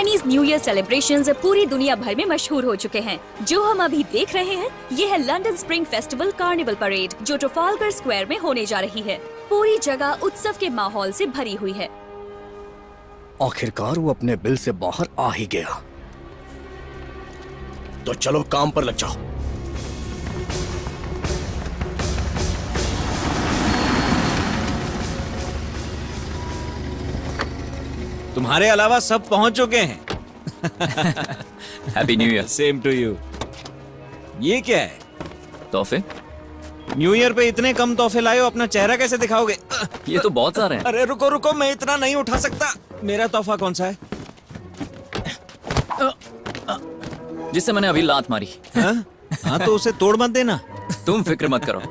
Chinese new year celebrations पूरी दुनिया भर में मशहूर हो चुके हैं। जो हम अभी देख रहे हैं ये है London spring festival carnival parade, जो ट्रफालगर स्क्वायर में होने जा रही है। पूरी जगह उत्सव के माहौल से भरी हुई है। आखिरकार वो अपने बिल से बाहर आ ही गया। तो चलो काम पर लग जाओ। तुम्हारे अलावा सब पहुंच चुके हैं। Happy new year. Same to you. ये क्या है? तोहफे? न्यू ईयर पे इतने कम तोहफे लाए हो, अपना चेहरा कैसे दिखाओगे? ये तो बहुत सारे हैं। अरे रुको रुको, मैं इतना नहीं उठा सकता। मेरा तोहफा कौन सा है? जिससे मैंने अभी लात मारी। हाँ तो उसे तोड़ मत देना। तुम फिक्र मत करो।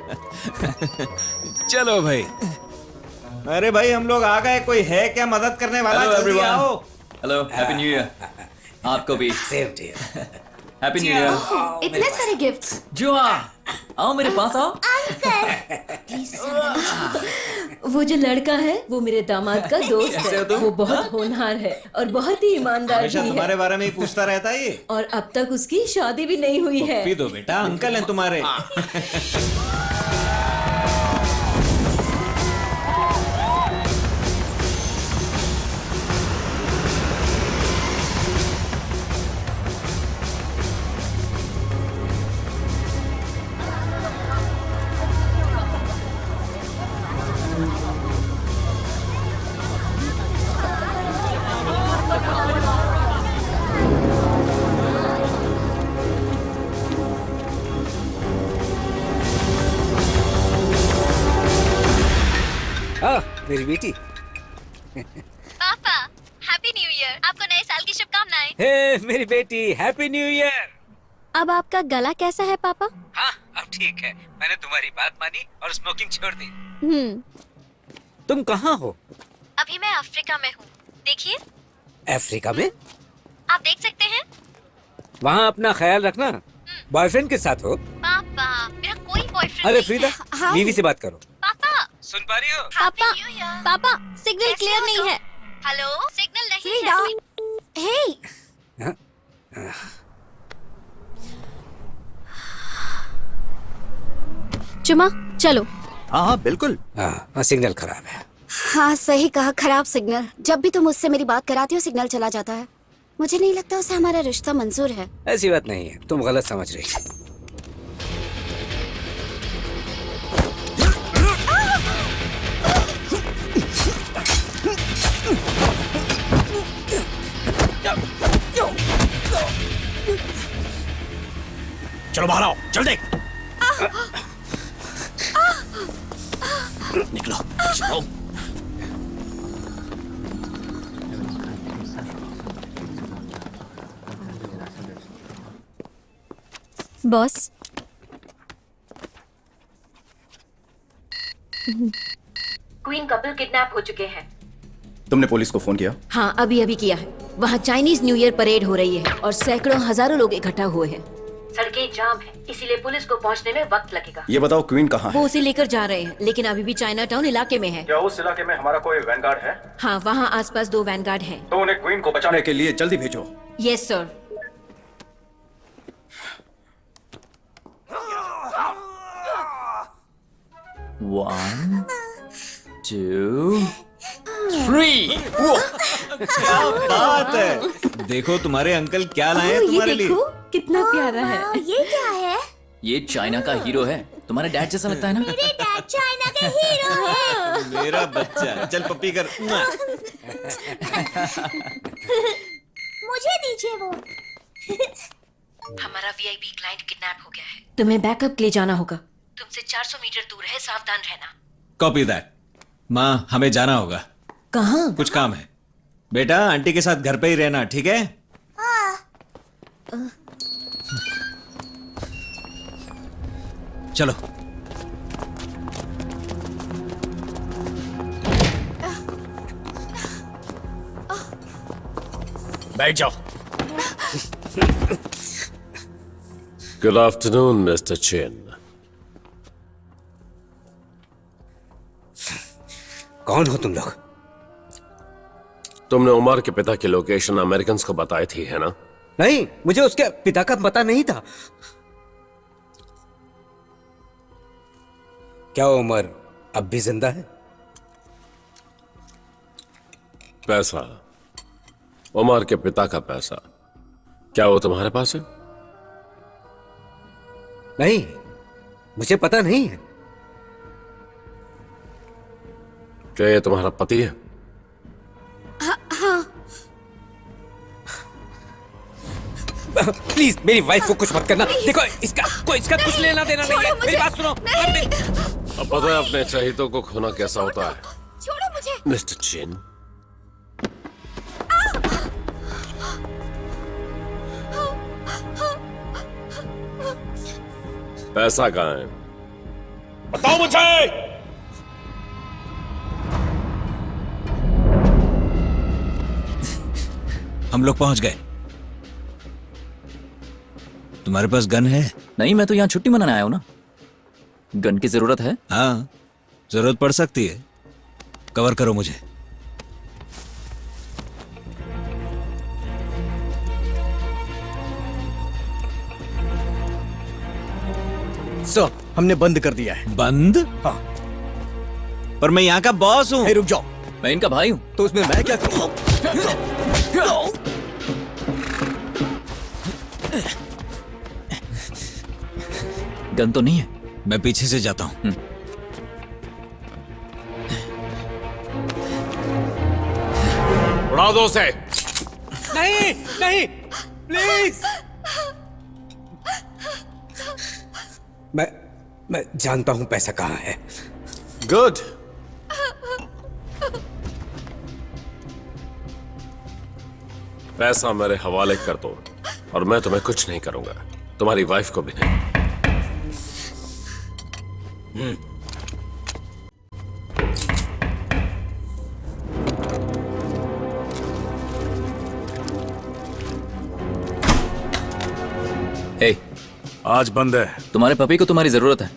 चलो भाई। अरे भाई हम लोग आ गए, कोई है क्या मदद करने वाला? हेलो जल्दी एवरीवन। आओ। Hello, happy new year. आपको भी same to you. Happy new year. इतने सारे गिफ्ट्स। जुआ, आओ मेरे पास आओ। वो जो लड़का है वो मेरे दामाद का दोस्त कैसे है। हो तुम? वो बहुत होनहार है और बहुत ही ईमानदार हमेशा भी तुम्हारे है। बारे में ही पूछता रहता है ये। और अब तक उसकी शादी भी नहीं हुई है। पी दो बेटा, अंकल हैं तुम्हारे। मेरी बेटी। पापा, हैप्पी न्यू ईयर। आपको नए साल की शुभकामनाएं। हे मेरी बेटी, हैप्पी न्यू ईयर। अब आपका गला कैसा है पापा? हाँ अब ठीक है, मैंने तुम्हारी बात मानी और स्मोकिंग छोड़ दी। तुम कहाँ हो? अभी मैं अफ्रीका में हूँ। देखिए। अफ्रीका में? आप देख सकते हैं। वहाँ अपना ख्याल रखना। बॉयफ्रेंड के साथ हो? पापा, मेरा कोई बॉयफ्रेंड अरे नहीं फ्रीदा, है। बीवी से बात करो। पापा, सुन पा रही हो? पापा, पापा, सिग्नल क्लियर नहीं है। हेलो, सिग्नल नहीं है। हे, चुमा, चलो। हाँ बिल्कुल। हाँ सिग्नल खराब है। हाँ सही कहा, खराब सिग्नल। जब भी तुम उससे मेरी बात कराती हो सिग्नल चला जाता है। मुझे नहीं लगता उसे हमारा रिश्ता मंजूर है। ऐसी बात नहीं है, तुम गलत समझ रही हो। चलो बाहर आओ, जल्दी निकलो। चलो। बॉस, क्वीन कपल किडनैप हो चुके हैं। तुमने पुलिस को फोन किया? हाँ अभी अभी किया है। वहाँ चाइनीज न्यू ईयर परेड हो रही है और सैकड़ों हजारों लोग इकट्ठा हुए हैं। सड़कें जाम है, इसीलिए पुलिस को पहुँचने में वक्त लगेगा। ये बताओ क्वीन कहाँ वो है? उसे लेकर जा रहे हैं, लेकिन अभी भी चाइना टाउन इलाके में है। क्या उस इलाके में हमारा कोई वैनगार्ड है? हाँ वहाँ आसपास 2 वैनगार्ड हैं। तो उन्हें क्वीन को बचाने बचाने के लिए जल्दी भेजो। Yes sir. One, two, three. क्या बात है! देखो तुम्हारे अंकल क्या लाए हैं ये तुम्हारे लिए। देखो कितना प्यारा है। ये क्या है? ये चाइना का हीरो है। तुम्हारा डैड जैसा लगता है ना? मेरे डैड चाइना के हीरो है। मेरा बच्चा, चल पप्पी कर। मुझे दीजिए वो। हमारा वीआईपी क्लाइंट किडनैप हो गया है। तुम्हें बैकअप के लिए जाना होगा। तुमसे 400 मीटर दूर है, सावधान रहना। Copy that. माँ हमें जाना होगा, कहाँ? कुछ काम है। बेटा आंटी के साथ घर पे ही रहना, ठीक है? चलो। बैठ जाओ। Good afternoon, Mr. Chin. कौन हो तुम लोग? तुमने उमर के पिता की लोकेशन अमेरिकन को बताई थी, है ना? नहीं, मुझे उसके पिता का पता नहीं था। क्या उमर अब भी जिंदा है? पैसा, उमर के पिता का पैसा, क्या वो तुम्हारे पास है? नहीं, मुझे पता नहीं है। क्या ये तुम्हारा पति है? प्लीज मेरी वाइफ को कुछ मत करना। देखो इसका कुछ लेना देना नहीं है। मेरी बात सुनो। अब पता है अपने चहेतों को खोना कैसा होता है, छोड़ो मुझे। मिस्टर चिन। पैसा कहाँ है? बताओ मुझे। हम लोग पहुंच गए। तुम्हारे पास गन है? नहीं, मैं तो यहाँ छुट्टी मनाने आया हूँ ना। गन की जरूरत है? हाँ, जरूरत पड़ सकती है। कवर करो मुझे। सर, हमने बंद कर दिया है। बंद? हाँ। पर मैं यहाँ का बॉस हूँ। रुक जाओ। मैं इनका भाई हूँ। तो उसमें मैं क्या करूँ? गन तो नहीं है। मैं पीछे से जाता हूँ। उड़ा दो उसे। नहीं नहीं, प्लीज। मैं जानता हूं पैसा कहाँ है। गुड। पैसा मेरे हवाले कर दो और मैं तुम्हें कुछ नहीं करूंगा, तुम्हारी वाइफ को भी नहीं। हे, आज बंद है। तुम्हारे पपी को तुम्हारी जरूरत है।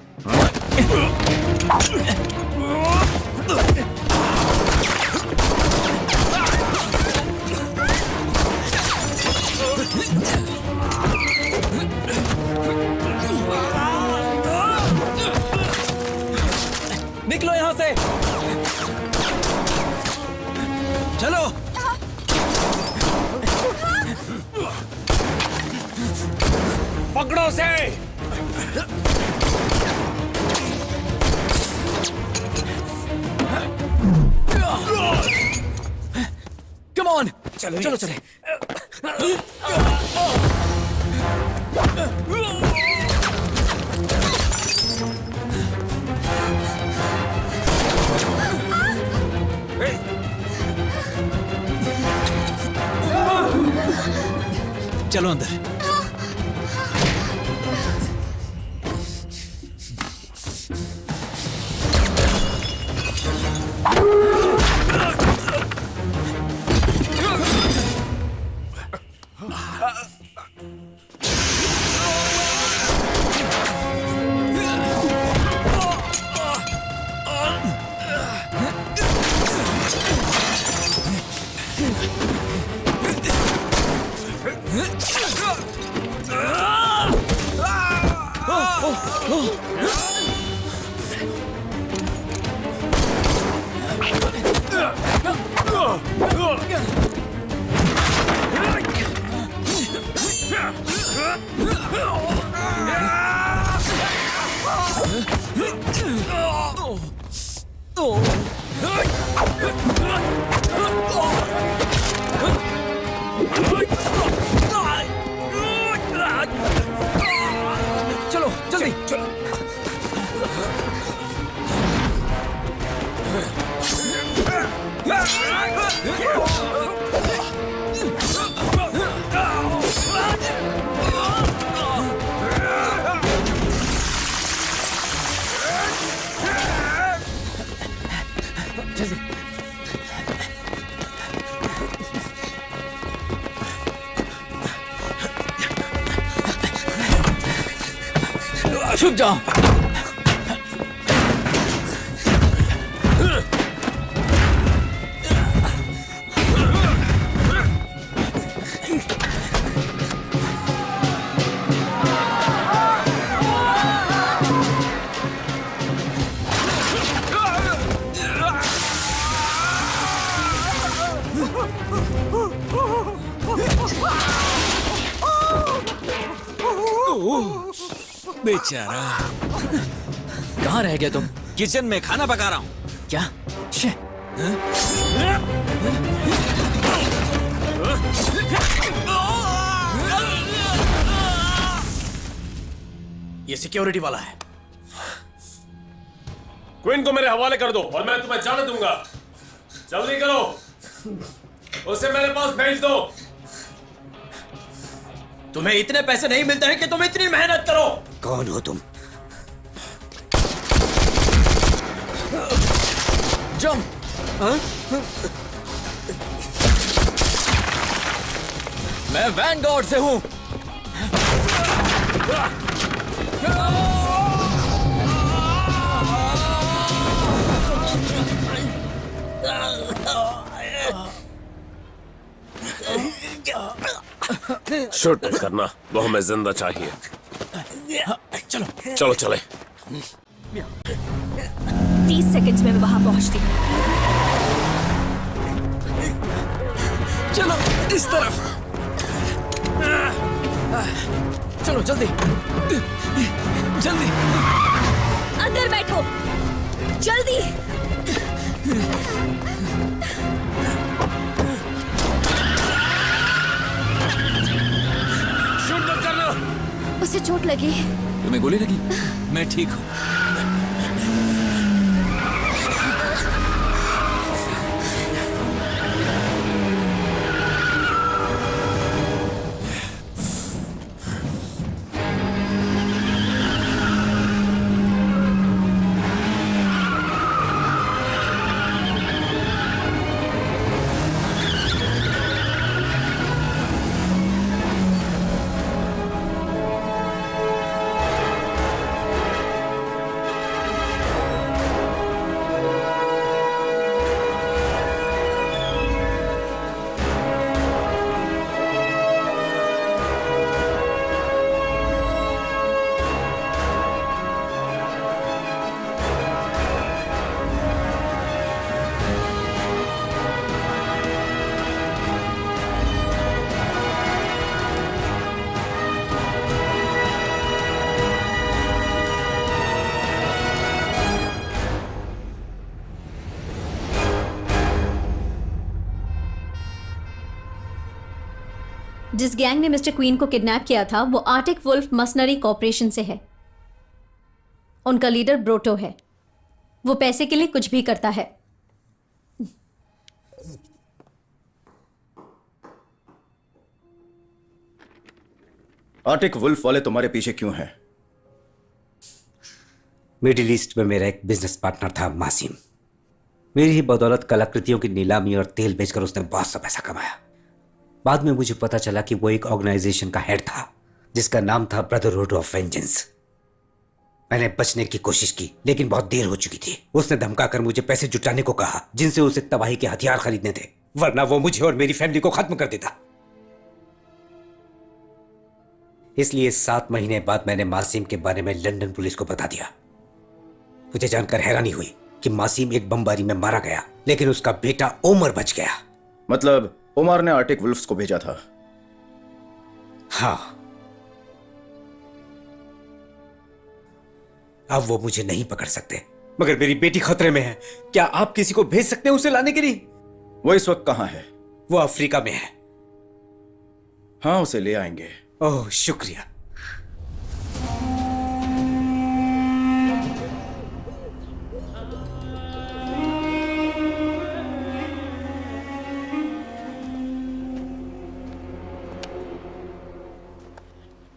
निकलो यहां से। चलो। पकड़ो से। कम ऑन, चलो चलो चले। चलो अंदर। चलो जल्दी चलो। छुप जाओ। बेचारा। कहाँ रह गया तुम? किचन में खाना पका रहा हूँ। क्या? शे, ये सिक्योरिटी वाला है। क्वीन को मेरे हवाले कर दो और मैं तुम्हें जाने दूंगा। जल्दी करो, उसे मेरे पास भेज दो। तुम्हें इतने पैसे नहीं मिलते हैं कि तुम इतनी मेहनत करो। कौन हो तुम? जंप। मैं वैनगार्ड से हूँ। शूट करना, वो हमें जिंदा चाहिए। चलो चलो चले। 30 सेकंड्स में मैं वहां पहुंचती हूँ। चलो इस तरफ। चलो जल्दी जल्दी। अंदर बैठो, जल्दी। शूट मत करना। उसे चोट लगी। तुम्हें गोली लगी? मैं ठीक हूँ। जिस गैंग ने मिस्टर क्वीन को किडनैप किया था वो आर्टिक वुल्फ मसनरी कॉर्पोरेशन से है। उनका लीडर ब्रोटो है। वो पैसे के लिए कुछ भी करता है। आर्टिक वुल्फ वाले तुम्हारे पीछे क्यों हैं? मिडिल ईस्ट में मेरा एक बिजनेस पार्टनर था मासिम। मेरी ही बदौलत कलाकृतियों की नीलामी और तेल बेचकर उसने बहुत सा पैसा कमाया। बाद में मुझे पता चला कि वो एक ऑर्गेनाइजेशन का हेड था जिसका नाम था ब्रदरहुड ऑफ वेंजेंस। मैंने बचने की कोशिश की लेकिन बहुत देर हो चुकी थी। उसने धमकाकर मुझे पैसे जुटाने को कहा जिनसे उसे तबाही के हथियार खरीदने थे, वरना वो मुझे और मेरी फैमिली को खत्म कर देता। इसलिए 7 महीने बाद मैंने मासिम के बारे में लंदन पुलिस को बता दिया। मुझे जानकर हैरानी हुई कि मासिम एक बमबारी में मारा गया लेकिन उसका बेटा ओमर बच गया। मतलब ओमर ने आर्टिक वुल्फ्स को भेजा था? हाँ। अब वो मुझे नहीं पकड़ सकते, मगर मेरी बेटी खतरे में है। क्या आप किसी को भेज सकते हैं उसे लाने के लिए? वो इस वक्त कहां है? वो अफ्रीका में है। हाँ, उसे ले आएंगे। ओह शुक्रिया।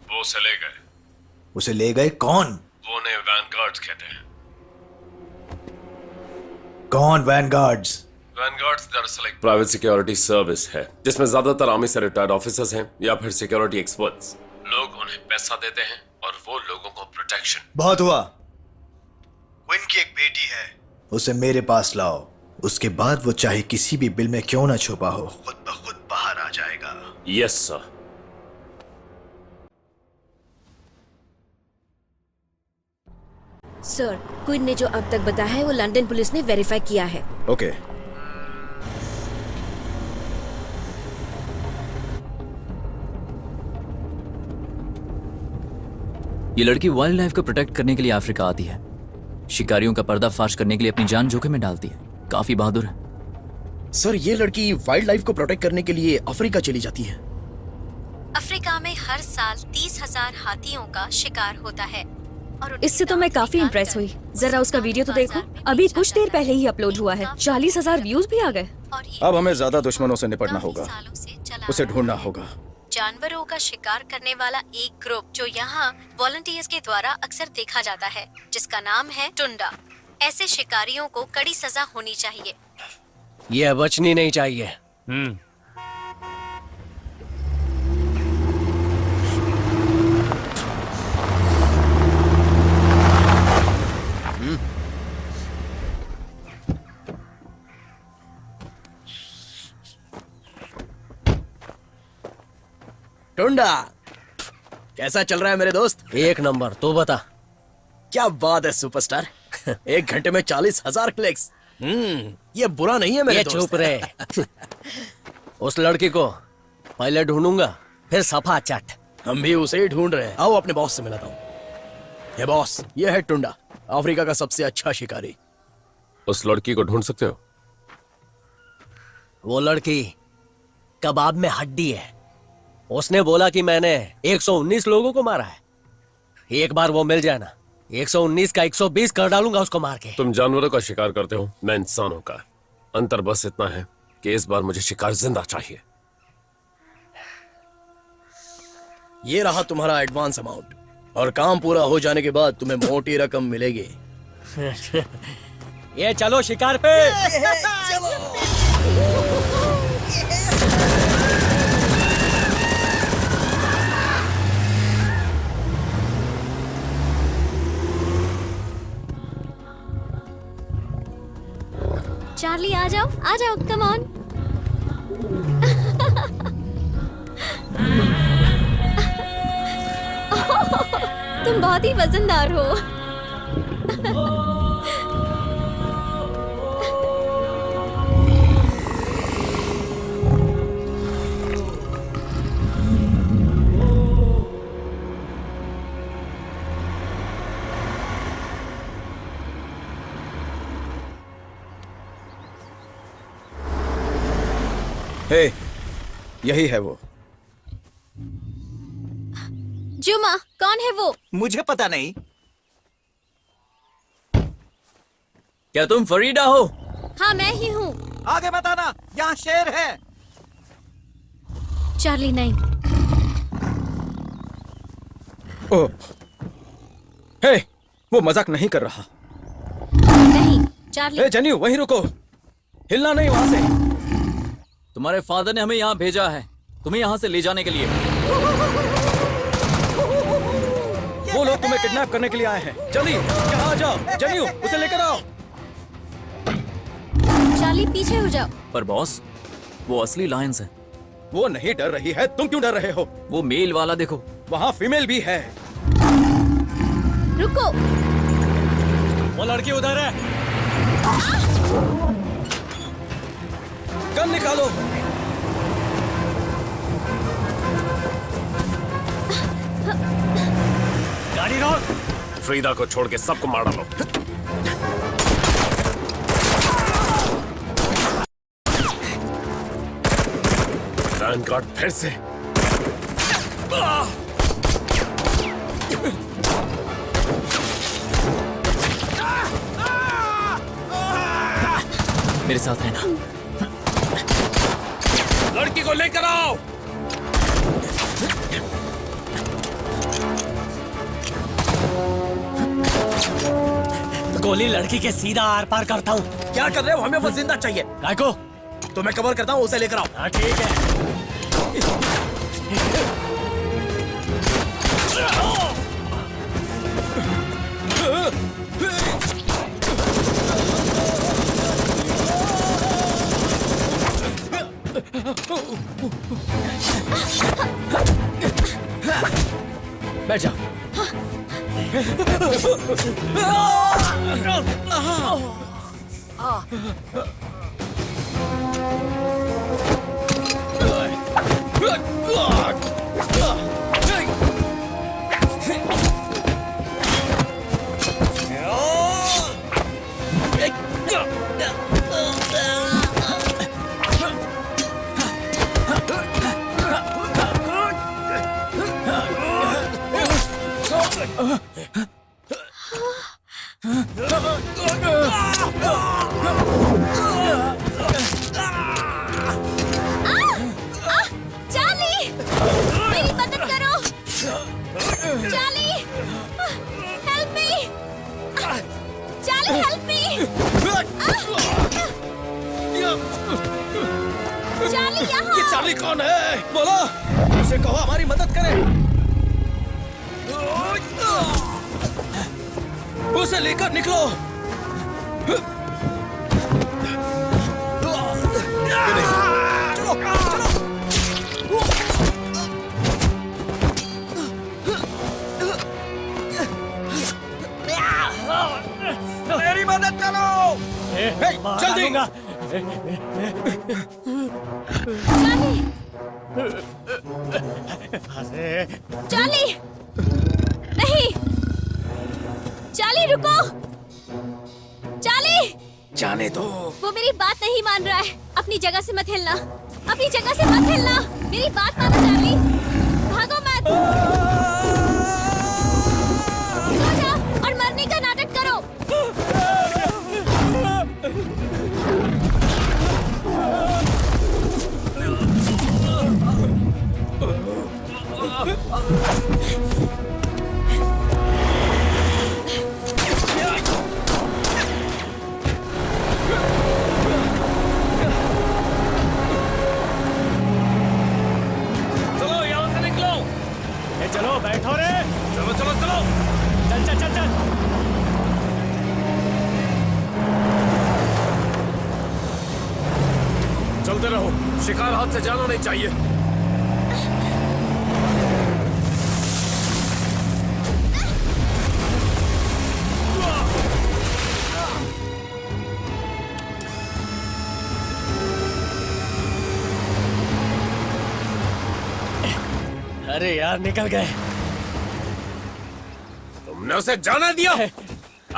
वो उसे ले गए। उसे ले गए? कौन? वो उन्हें वैनगार्ड्स कहते हैं। कौन वैनगार्ड्स? वैनगार्ड्स दरअसल एक प्राइवेट सिक्योरिटी सर्विस है जिसमें ज्यादातर आर्मी से रिटायर्ड ऑफिसर्स हैं या फिर सिक्योरिटी एक्सपर्ट्स। लोग उन्हें पैसा देते हैं और वो लोगों को प्रोटेक्शन। बहुत हुआ। क्वीन की एक बेटी है, उसे मेरे पास लाओ। उसके बाद वो चाहे किसी भी बिल में क्यों ना छुपा हो, खुद ब खुद बाहर आ जाएगा। Yes sir. सर, क्वीन ने जो अब तक बताया है वो लंदन पुलिस ने वेरीफाई किया है। ओके। ये लड़की वाइल्ड लाइफ को प्रोटेक्ट करने के लिए अफ्रीका आती है। शिकारियों का पर्दाफाश करने के लिए अपनी जान जोखिम में डालती है। काफी बहादुर है। सर, ये लड़की वाइल्ड लाइफ को प्रोटेक्ट करने के लिए अफ्रीका चली जाती है। अफ्रीका में हर साल 30,000 हाथियों का शिकार होता है और इससे तो मैं काफी इम्प्रेस हुई। जरा उसका वीडियो तो देखो, अभी कुछ देर पहले ही अपलोड हुआ है। 40,000 व्यूज भी आ गए। अब हमें ज्यादा दुश्मनों से निपटना होगा, उसे ढूंढना होगा। जानवरों का शिकार करने वाला एक ग्रुप जो यहाँ वॉलंटियर्स के द्वारा अक्सर देखा जाता है, जिसका नाम है टुंडा। ऐसे शिकारियों को कड़ी सजा होनी चाहिए। ये बचनी नहीं चाहिए। टुंडा, कैसा चल रहा है मेरे दोस्त? एक नंबर। तू बता। क्या बात है सुपरस्टार। 1 घंटे में 40,000 क्लिक्स। ये बुरा नहीं है मेरे ये दोस्त। चुप रहे। उस लड़की को पहले ढूंढूंगा, फिर सफा चट। हम भी उसे ही ढूंढ रहे हैं। आओ अपने बॉस से मिलाता हूँ। ये बॉस, ये है टुंडा, अफ्रीका का सबसे अच्छा शिकारी। उस लड़की को ढूंढ सकते हो? वो लड़की कबाब में हड्डी है। उसने बोला कि मैंने 119 लोगों को मारा है। एक बार वो मिल जाए ना, 119 का 120 कर डालूंगा उसको मार के। तुम जानवरों का शिकार करते हो, मैं इंसानों का। अंतर बस इतना है कि इस बार मुझे शिकार जिंदा चाहिए। ये रहा तुम्हारा एडवांस अमाउंट, और काम पूरा हो जाने के बाद तुम्हें मोटी रकम मिलेगी। ये चलो शिकार पे। चार्ली आ जाओ, कम ऑन। तुम बहुत ही वजनदार हो। हे, यही है वो। जुमा, कौन है वो? मुझे पता नहीं। क्या तुम फरीदा हो? हाँ, मैं ही हूँ। आगे बताना, यहाँ शेर है। चार्ली नहीं। ओह, हे, वो मजाक नहीं कर रहा। नहीं, चार्ली। हे जेन्यू, वहीं रुको, हिलना नहीं वहां से। तुम्हारे फादर ने हमें यहाँ भेजा है, तुम्हें यहाँ से ले जाने के लिए। वो लोग तुम्हें किडनैप करने के लिए आए हैं। जल्दी यहाँ आ जाओ। जेन्यू, उसे लेकर आओ। चार्ली, पीछे हो जाओ। पर बॉस, वो असली लायंस है। वो नहीं डर रही है, तुम क्यों डर रहे हो? वो मेल वाला देखो। वहाँ फीमेल भी है। रुको। वो लड़की उधर है। गन निकालो। गाड़ी रोक। फ्रीदा को छोड़ के सबको मार डालो। वैनगार्ड फिर से। मेरे साथ रहना। लड़की को लेकर आओ। गोली लड़की के सीधा आर पार करता हूँ। क्या कर रहे हो? हमें वो जिंदा चाहिए। काय को? तो मैं कवर करता हूँ, उसे लेकर आओ। हाँ ठीक है। बैठ जाओ। चार्ली, मेरी मदद करो। Charlie, help me. Charlie, help me. Charlie, यहाँ। ये चार्ली कौन है? बोलो, उसे कहो हमारी मदद करे। उसे लेकर निकलो। चलो, चलो। मेरी मदद करो। जल्दी। चार्ली, नहीं। चार्ली, रुको। चार्ली, जाने दो। वो मेरी बात नहीं मान रहा है। अपनी जगह से मत हिलना। अपनी जगह से मत हिलना। मेरी बात मानो चार्ली। भागो मत। सो जाओ और मरने का नाटक करो। चलो यहाँ से निकलो। चलो बैठो रे। चलो चलो चलो। चल चल चल चल। चलते रहो, शिकार हाथ से जाना नहीं चाहिए। अरे यार, निकल गए। तुमने उसे जाना दिया?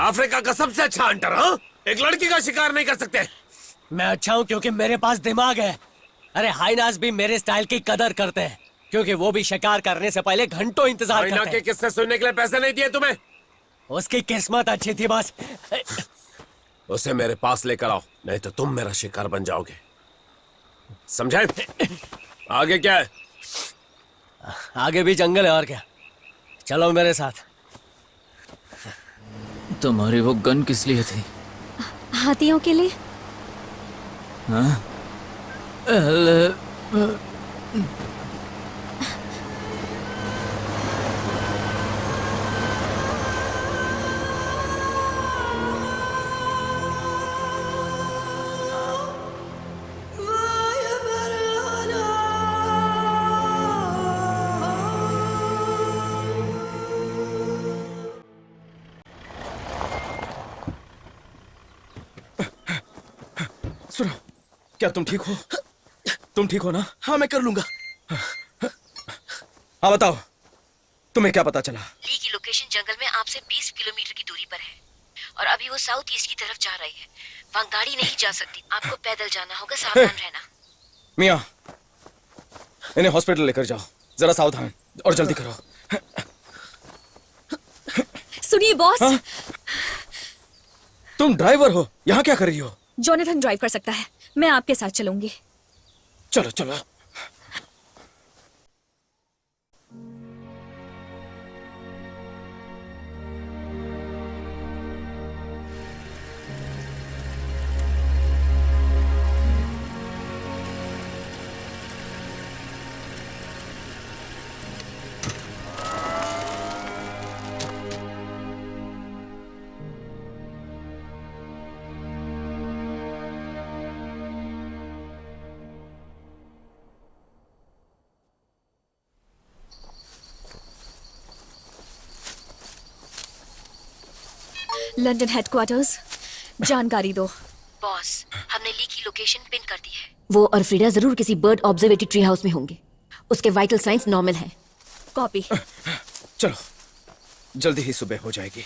अफ्रीका का सबसे अच्छा हंटर, हाँ? एक लड़की का शिकार नहीं कर सकते। मैं अच्छा हूँ क्योंकि मेरे पास दिमाग है। अरे हाइनास भी मेरे स्टाइल की कदर करते हैं क्योंकि वो भी शिकार करने से पहले घंटों इंतजार हाइना करते के हैं। किस्से सुनने के लिए पैसे नहीं दिए तुम्हें? उसकी किस्मत अच्छी थी बस। उसे मेरे पास लेकर आओ, नहीं तो तुम मेरा शिकार बन जाओगे। समझे? आगे क्या है? आगे भी जंगल है और क्या। चलो मेरे साथ। तुम्हारी वो गन किस लिए थी? हाथियों के लिए। हाँ? सुनो, क्या तुम ठीक हो? तुम ठीक हो ना? हाँ, मैं कर लूंगा। हाँ बताओ, तुम्हें क्या पता चला? ली की लोकेशन जंगल में आपसे 20 किलोमीटर की दूरी पर है और अभी वो साउथ ईस्ट की तरफ जा रही है। वहाँ गाड़ी नहीं जा सकती, आपको पैदल जाना होगा। सावधान रहना। मियाँ, इन्हें हॉस्पिटल लेकर जाओ। जरा सावधान और जल्दी करो। सुनिए बॉस। हाँ? तुम ड्राइवर हो, यहाँ क्या कर रही हो? जोनाथन ड्राइव कर सकता है, मैं आपके साथ चलूंगी। चलो चलो। लंदन हेडक्वार्टर्स, जानकारी दो। बॉस, हमने ली की लोकेशन पिन कर दी है। वो और फ्रीडा जरूर किसी बर्ड ऑब्जर्वेटरी ट्री हाउस में होंगे। उसके वाइटल साइंस नॉर्मल हैं। कॉपी। चलो, जल्दी ही सुबह हो जाएगी।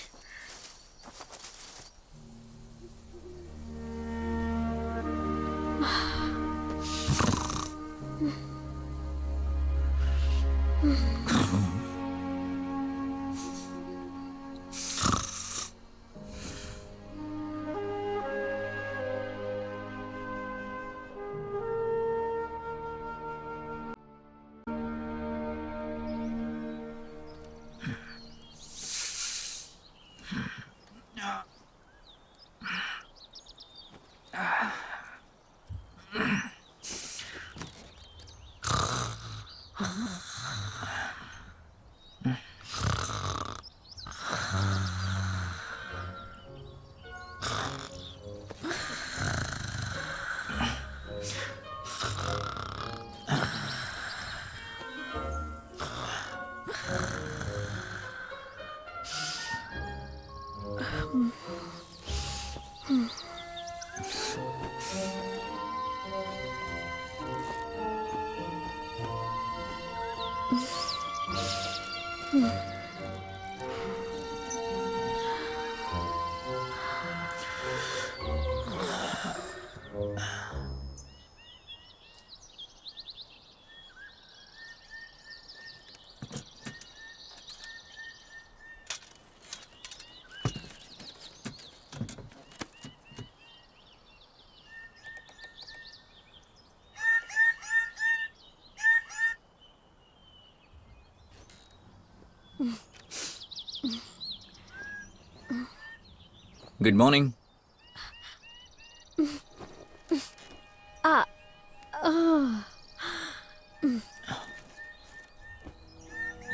Good morning.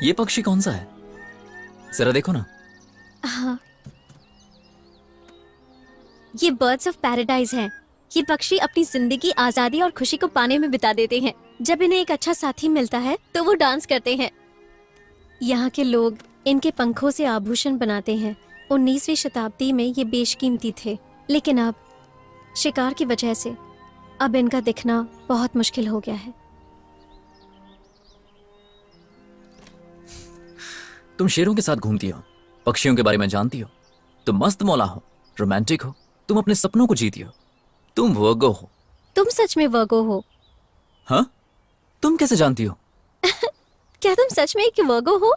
ये पक्षी कौन सा है? जरा देखो ना। हाँ, ये बर्ड्स ऑफ पैराडाइज हैं। ये पक्षी अपनी जिंदगी आजादी और खुशी को पाने में बिता देते हैं। जब इन्हें एक अच्छा साथी मिलता है तो वो डांस करते हैं। यहाँ के लोग इनके पंखों से आभूषण बनाते हैं। 19वीं शताब्दी में ये बेशकीमती थे, लेकिन अब शिकार की वजह से अब इनका दिखना बहुत मुश्किल हो गया है। तुम शेरों के साथ घूमती हो, पक्षियों के बारे में जानती हो, तुम मस्त मौला हो, रोमांटिक हो, तुम अपने सपनों को जीती हो, तुम वर्गो हो। तुम सच में वर्गो हो? हाँ? तुम कैसे जानती हो? क्या तुम सच में एक वर्गो हो?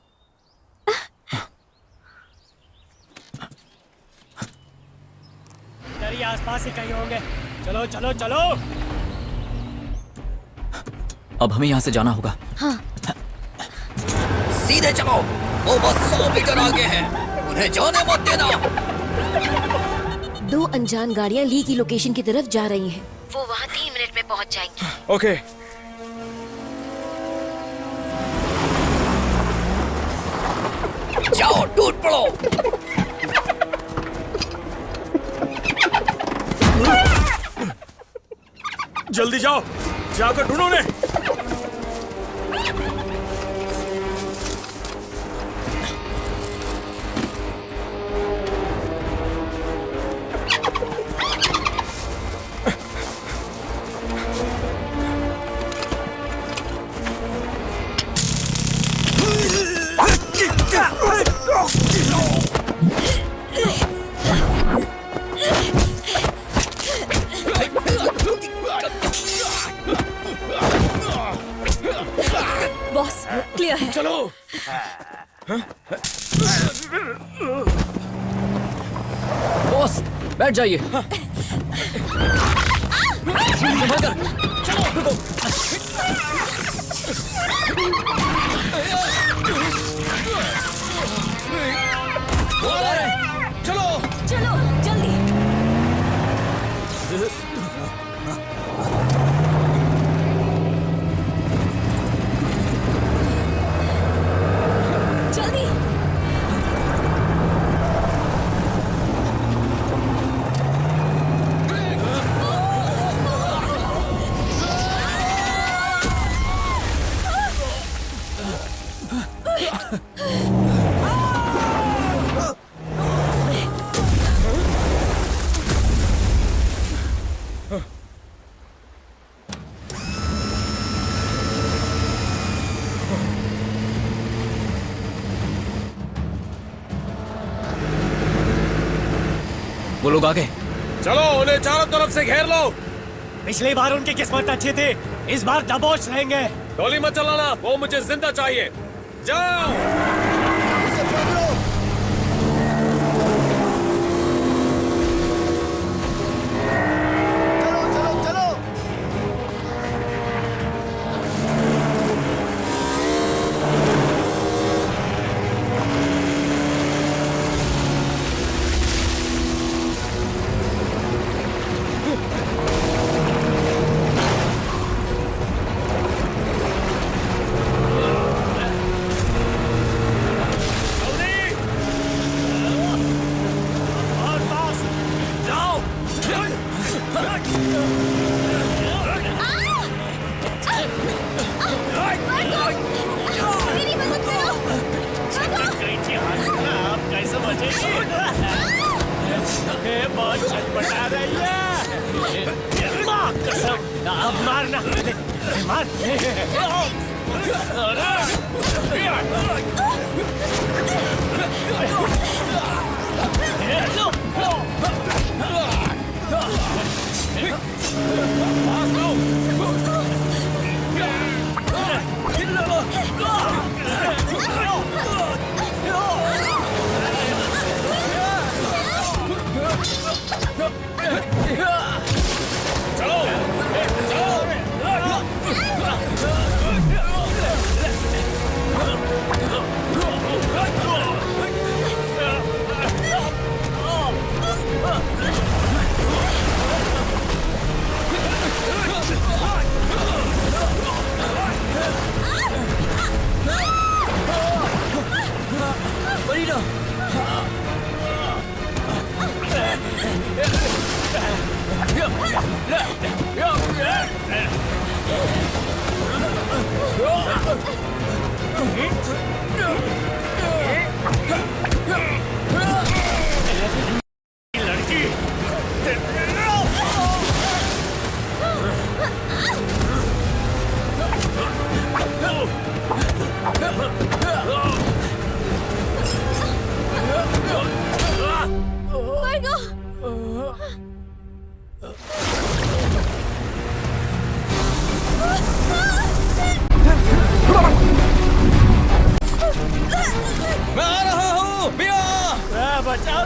इधर ही आसपास ही कहीं होंगे। चलो चलो चलो। अब हमें यहाँ से जाना होगा। हाँ। सीधे चलो, वो बस 100 मीटर आगे है, उन्हें जाने मत देना। 2 अनजान गाड़ियाँ ली की लोकेशन की तरफ जा रही हैं। वो वहाँ 3 मिनट में पहुँच जाएंगी। ओके। जाओ, टूट पड़ो। जल्दी जाओ, जाकर ढूंढो उन्हें। बॉस, क्लियर है। चलो। बॉस, बैठ जाइए। चलो चलो जल्दी। जल्दी। वो लोग आ गए। चलो, उन्हें चारों तरफ से घेर लो। पिछली बार उनकी किस्मत अच्छी थी, इस बार दबोच लेंगे। गोली मत चलाना, वो मुझे जिंदा चाहिए। जाओ। बहुत चटपटा रही है। माँ कसम, अब मारना। मार। मैं आ रहा हूँ बिया। बचाओ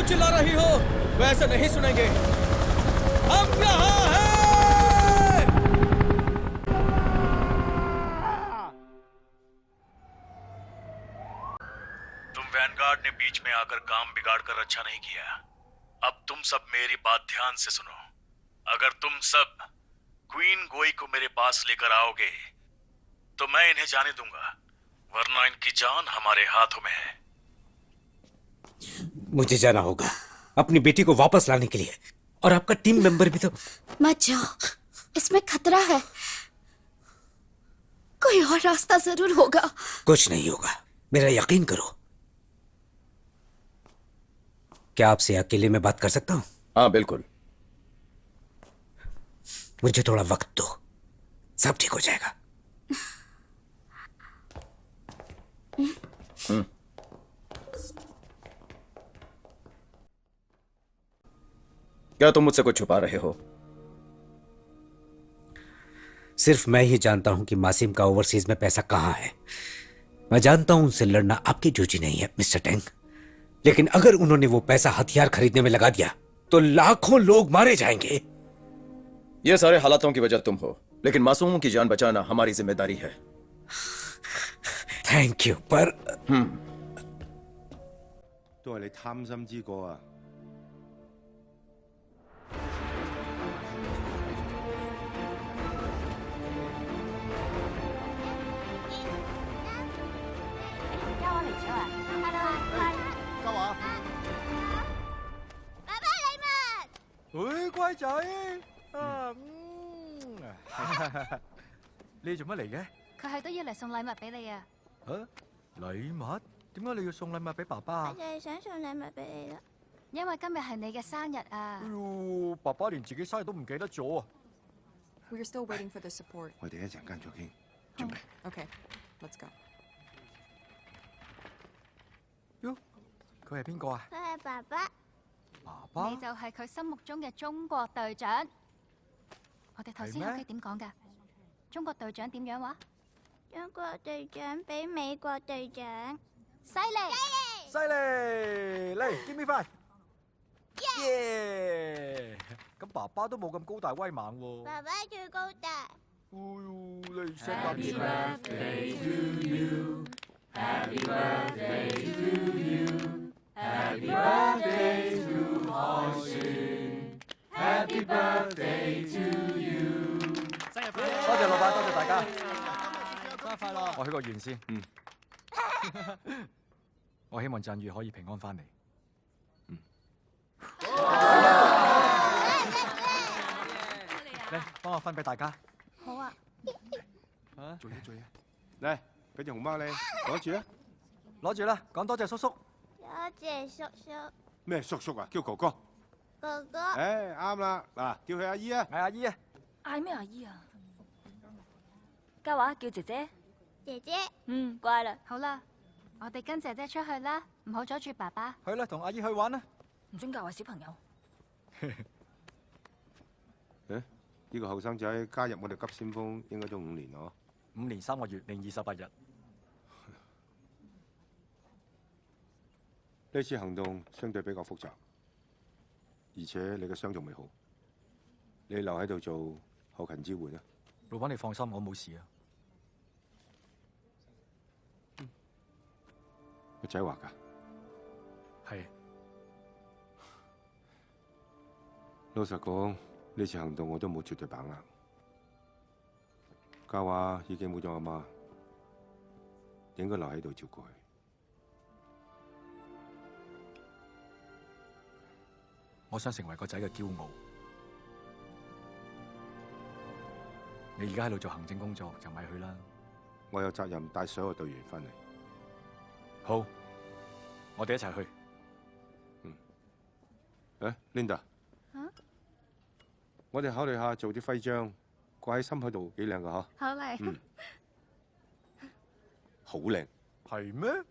चिल्ला रही हो? वैसे नहीं सुनेंगे। हम यहाँ हैं। तुम वैनगार्ड ने बीच में आकर काम बिगाड़ कर अच्छा नहीं किया। अब तुम सब मेरी बात ध्यान से सुनो। अगर तुम सब क्वीन गोई को मेरे पास लेकर आओगे तो मैं इन्हें जाने दूंगा, वरना इनकी जान हमारे हाथों में है। मुझे जाना होगा अपनी बेटी को वापस लाने के लिए, और आपका टीम मेंबर भी तो। मत जाओ, इसमें खतरा है। कोई और रास्ता जरूर होगा। कुछ नहीं होगा, मेरा यकीन करो। क्या आपसे अकेले में बात कर सकता हूं? हाँ बिल्कुल। मुझे थोड़ा वक्त दो, सब ठीक हो जाएगा। क्या तुम मुझसे कुछ छुपा रहे हो? सिर्फ मैं ही जानता हूं कि मासिम का ओवरसीज में पैसा कहां है। मैं जानता हूं उनसे लड़ना आपकी जूझी नहीं है मिस्टर टेंग, लेकिन अगर उन्होंने वो पैसा हथियार खरीदने में लगा दिया तो लाखों लोग मारे जाएंगे। ये सारे हालातों की वजह तुम हो, लेकिन मासूमों की जान बचाना हमारी जिम्मेदारी है। थैंक यू, पर 都係你貪心之過啊！ 喂，乖仔啊，你做乜嚟嘅？佢係都要嚟送禮物俾你啊！啊，禮物？點解你要送禮物俾爸爸啊？我就係想送禮物俾你啦，因為今日係你嘅生日啊！哎呦，爸爸連自己生日都唔記得咗啊！ We're still waiting for the support. 我哋一陣間再傾，準備。 Okay, let's go. 喲，佢係邊個啊？佢係爸爸。爸爸？你就係佢心目中嘅中國隊長。我哋頭先喺屋企點講㗎？中國隊長點樣話？中國隊長比美國隊長犀利！犀利！嚟 ，give me five。耶！咁爸爸都冇咁高大威猛喎。爸爸最高大。哎呦，你識得 birthday to you. Happy birthday to you. Happy birthday to 海旋 Happy birthday to you. 多謝老闆，多謝大家。生日快樂！我許個願先。我希望振宇可以平安翻嚟。嚟，幫我分俾大家。好啊。做嘢做嘢，嚟俾隻熊貓你攞住啊！攞住啦，講多謝叔叔。多謝叔叔。咩叔叔啊？叫哥哥。哥哥。誒啱啦，嗱叫佢阿姨啊。係阿姨啊。嗌咩阿姨啊？嘉華叫姐姐。姐姐。乖啦。好啦，我哋跟姐姐出去啦，唔好阻住爸爸。去啦，同阿姨去玩啦。唔准教壞小朋友。誒，呢個後生仔加入我哋急先鋒應該都5年咯。5年3個月零28日。呢次行動相對比較複雜，而且你嘅傷仲未好，你留喺度做後勤支援啊。老闆你放心，我冇事啊。個仔話㗎。係。老實講，呢次行動我都冇絕對把握。嘉華已經冇咗阿媽，應該留喺度照顧佢。我想成為個仔嘅驕傲。你而家喺度做行政工作，就咪去啦。我有責任帶所有隊員翻嚟。好，我哋一齊去。Linda。我哋考慮下做啲徽章掛喺心口度，幾靚噶嗬？好靚。好靚。係咩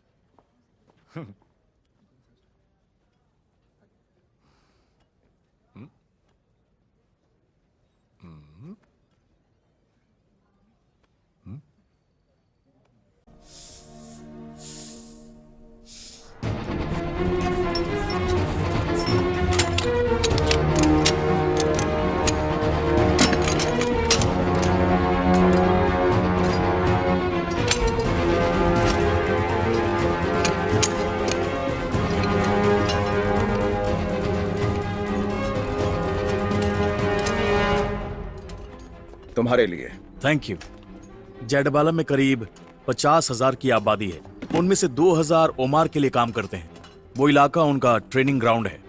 ？तुम्हारे लिए। Thank you. जेडबाला में करीब 50,000 की आबादी है, उनमें से 2,000 ओमार के लिए काम करते हैं। वो इलाका उनका ट्रेनिंग ग्राउंड है।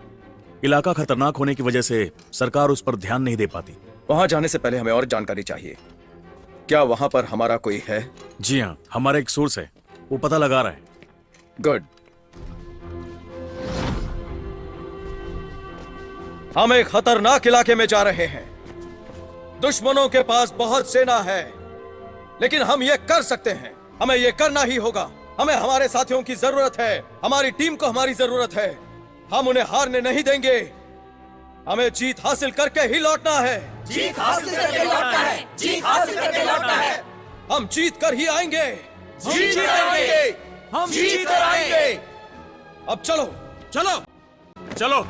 इलाका खतरनाक होने की वजह से सरकार उस पर ध्यान नहीं दे पाती। वहां जाने से पहले हमें और जानकारी चाहिए। क्या वहां पर हमारा कोई है? जी हाँ, हमारा एक सोर्स है, वो पता लगा रहा है। गुड। हम एक खतरनाक इलाके में जा रहे हैं। दुश्मनों के पास बहुत सेना है, लेकिन हम ये कर सकते हैं। हमें ये करना ही होगा। हमें हमारे साथियों की जरूरत है, हमारी टीम को हमारी जरूरत है। हम उन्हें हारने नहीं देंगे। हमें जीत हासिल करके ही लौटना है। जीत हासिल करके लौटना है। जीत हासिल करके लौटना है। हम जीत कर ही आएंगे। जीत कर आएंगे। हम जीत कर आएंगे। अब चलो चलो चलो।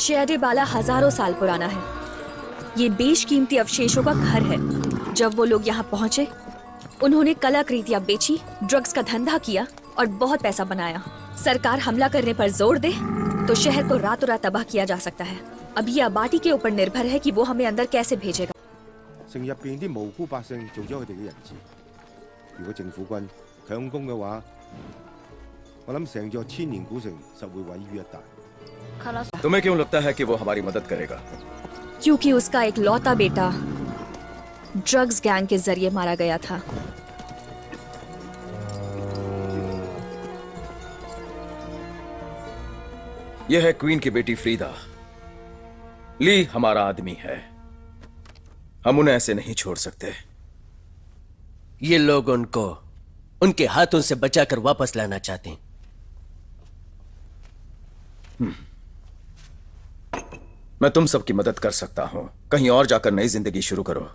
जेडेबाला हजारों साल पुराना है। ये बेशकीमती अवशेषों का घर है। जब वो लोग यहाँ पहुंचे, उन्होंने कलाकृतियां बेची, ड्रग्स का धंधा किया और बहुत पैसा बनाया। सरकार हमला करने पर जोर दे तो शहर को रातों रात तबाह किया जा सकता है। अब ये आबादी के ऊपर निर्भर है कि वो हमें अंदर कैसे भेजेगा। 城入邊啲無辜百姓做咗佢哋嘅人質。如果政府軍強攻嘅話，我諗成座千年古城實會毀於一旦。 तुम्हें क्यों लगता है कि वो हमारी मदद करेगा? क्योंकि उसका एक लौता बेटा ड्रग्स गैंग के जरिए मारा गया था। यह है क्वीन की बेटी फ्रीदा। ली हमारा आदमी है। हम उन्हें ऐसे नहीं छोड़ सकते। ये लोग उनको उनके हाथों से बचाकर वापस लाना चाहते हैं। मैं तुम सबकी मदद कर सकता हूं। कहीं और जाकर नई जिंदगी शुरू करो।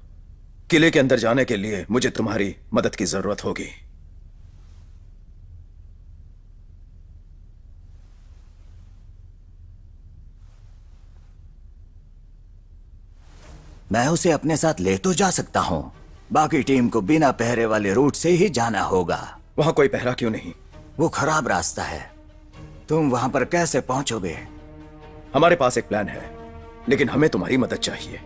किले के अंदर जाने के लिए मुझे तुम्हारी मदद की जरूरत होगी। मैं उसे अपने साथ ले तो जा सकता हूं, बाकी टीम को बिना पहरे वाले रूट से ही जाना होगा। वहां कोई पहरा क्यों नहीं? वो खराब रास्ता है। तुम वहां पर कैसे पहुंचोगे? हमारे पास एक प्लान है, लेकिन हमें तुम्हारी मदद चाहिए।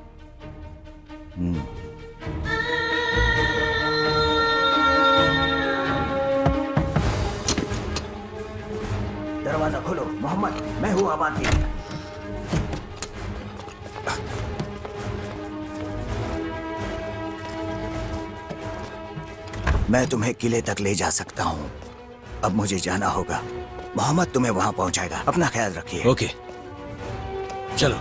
दरवाजा खोलो मोहम्मद, मैं हूं आबादी। मैं तुम्हें किले तक ले जा सकता हूं। अब मुझे जाना होगा। मोहम्मद तुम्हें वहां पहुंचाएगा। अपना ख्याल रखिए। ओके, चलो।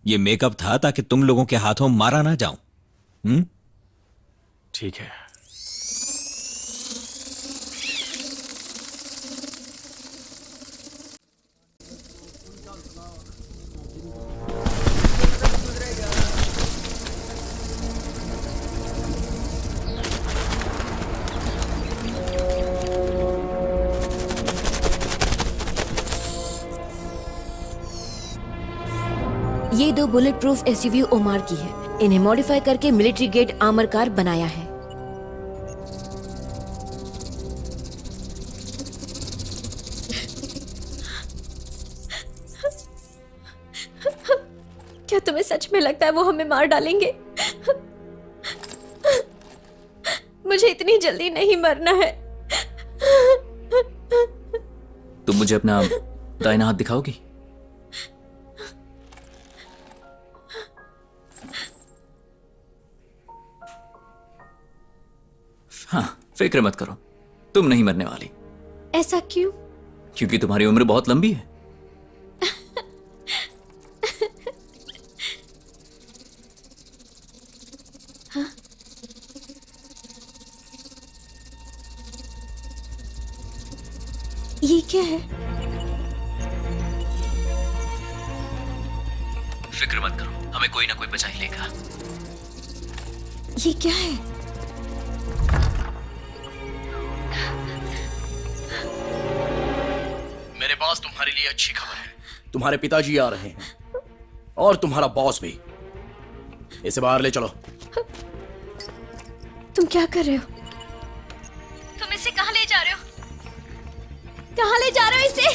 ये मेकअप था ताकि तुम लोगों के हाथों मारा ना जाऊं। ठीक है। ये 2 बुलेट प्रूफ एसयूवी ओमार की है। इन्हें मॉडिफाई करके मिलिट्री ग्रेड आर्मर कार बनाया है। क्या तुम्हें सच में लगता है वो हमें मार डालेंगे? मुझे इतनी जल्दी नहीं मरना है। तुम मुझे अपना दाहिना हाथ दिखाओगी? हाँ, फिक्र मत करो, तुम नहीं मरने वाली। ऐसा क्यों? क्योंकि तुम्हारी उम्र बहुत लंबी है। हाँ? ये क्या है? फिक्र मत करो, हमें कोई ना कोई बचा ही लेगा। ये क्या है? मेरे पास तुम्हारे लिए अच्छी खबर है। तुम्हारे पिताजी आ रहे हैं और तुम्हारा बॉस भी। इसे बाहर ले चलो। तुम क्या कर रहे हो? तुम इसे कहाँ ले जा रहे हो? कहाँ ले जा रहे हो इसे?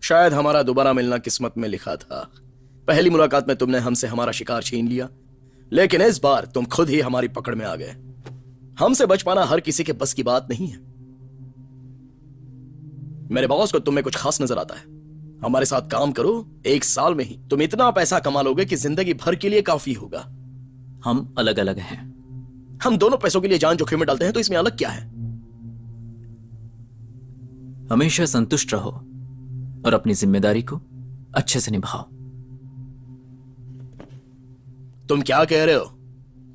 शायद हमारा दोबारा मिलना किस्मत में लिखा था। पहली मुलाकात में तुमने हमसे हमारा शिकार छीन लिया, लेकिन इस बार तुम खुद ही हमारी पकड़ में आ गए। हमसे बच पाना हर किसी के बस की बात नहीं है। मेरे बॉस को तुम में कुछ खास नजर आता है। हमारे साथ काम करो, 1 साल में ही तुम इतना पैसा कमा लोगे कि जिंदगी भर के लिए काफी होगा। हम अलग अलग हैं। हम दोनों पैसों के लिए जान जोखिम में डालते हैं, तो इसमें अलग क्या है? हमेशा संतुष्ट रहो और अपनी जिम्मेदारी को अच्छे से निभाओ। तुम क्या कह रहे हो?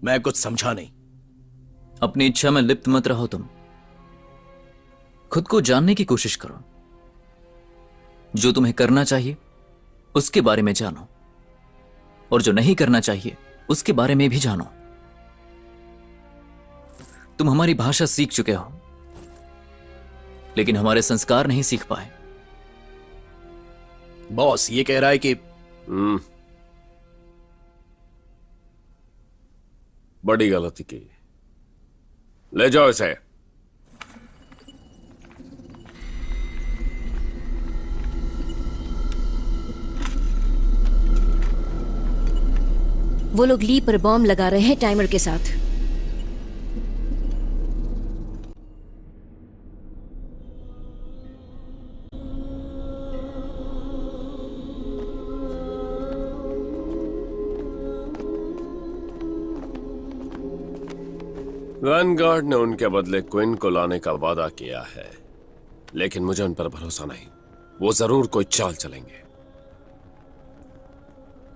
मैं कुछ समझा नहीं। अपनी इच्छा में लिप्त मत रहो। तुम खुद को जानने की कोशिश करो। जो तुम्हें करना चाहिए उसके बारे में जानो, और जो नहीं करना चाहिए उसके बारे में भी जानो। तुम हमारी भाषा सीख चुके हो, लेकिन हमारे संस्कार नहीं सीख पाए। बॉस ये कह रहा है कि बड़ी गलती की। ले जाओ इसे। वो लोग ली पर बॉम्ब लगा रहे हैं टाइमर के साथ। वैनगार्ड ने उनके बदले क्विन को लाने का वादा किया है, लेकिन मुझे उन पर भरोसा नहीं। वो जरूर कोई चाल चलेंगे।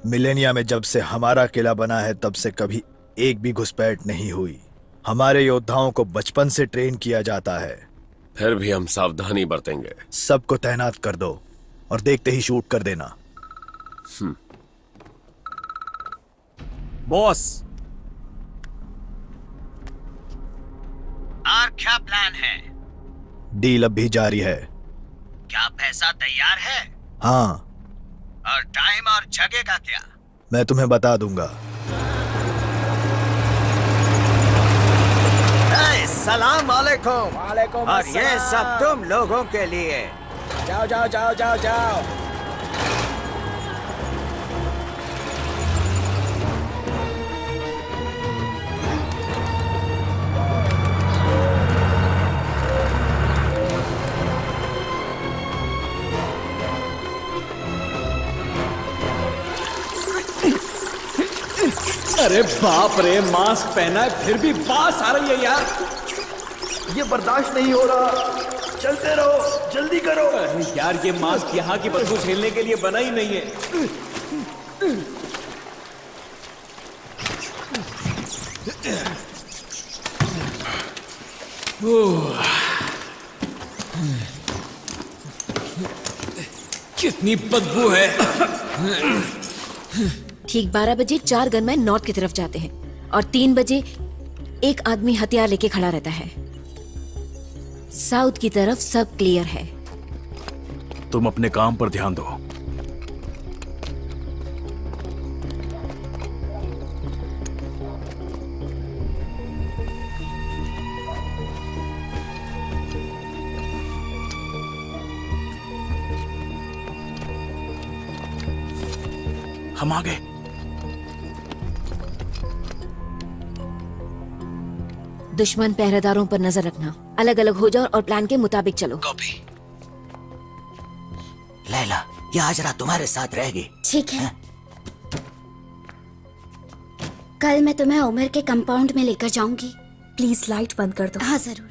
मिलेनिया में जब से हमारा किला बना है तब से कभी एक भी घुसपैठ नहीं हुई। हमारे योद्धाओं को बचपन से ट्रेन किया जाता है। फिर भी हम सावधानी बरतेंगे। सबको तैनात कर दो और देखते ही शूट कर देना। बॉस, और क्या प्लान है? डील अब भी जारी है। क्या पैसा तैयार है? हाँ। और टाइम और जगह का क्या? मैं तुम्हें बता दूंगा। सलाम वालेकुम। वालेकुम और ये सब तुम लोगों के लिए। जाओ जाओ जाओ जाओ जाओ। अरे बाप रे, मास्क पहना है फिर भी बास आ रही है यार। ये बर्दाश्त नहीं हो रहा। चलते रहो, जल्दी करो। अरे यार, ये मास्क यहाँ की बदबू झेलने के लिए बना ही नहीं है। कितनी बदबू है। ठीक 12 बजे 4 गनमैन नॉर्थ की तरफ जाते हैं और 3 बजे एक आदमी हथियार लेके खड़ा रहता है। साउथ की तरफ सब क्लियर है। तुम अपने काम पर ध्यान दो। हम आ गए। दुश्मन पहरेदारों पर नजर रखना। अलग अलग हो जाओ और प्लान के मुताबिक चलो। कॉपी। लैला, ये हाजरा तुम्हारे साथ रहेगी। ठीक है। कल मैं तुम्हें उमर के कंपाउंड में लेकर जाऊंगी। प्लीज लाइट बंद कर दो। हाँ जरूर।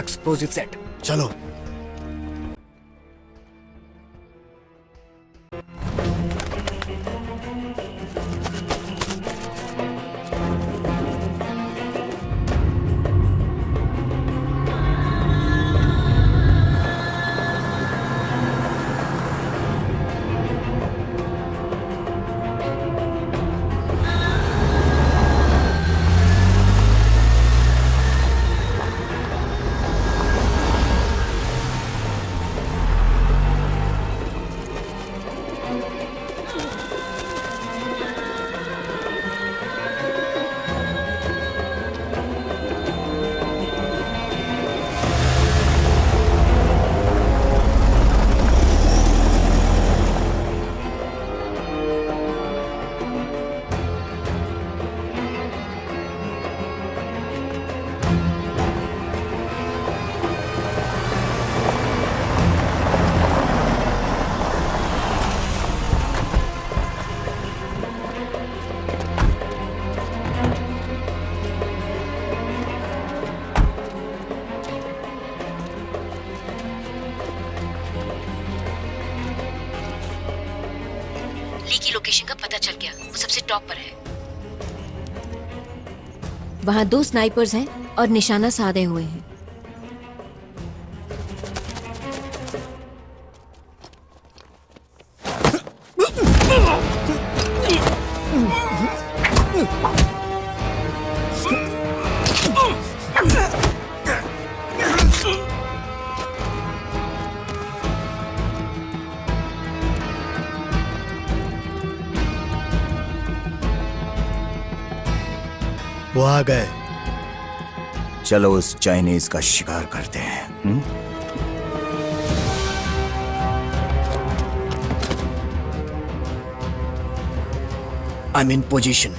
एक्सप्लोसिव सेट, चलो। ली की लोकेशन का पता चल गया। वो सबसे टॉप पर है। वहाँ 2 स्नाइपर्स हैं और निशाना साधे हुए हैं। वो आ गए। चलो उस चाइनीज का शिकार करते हैं। I'm in position.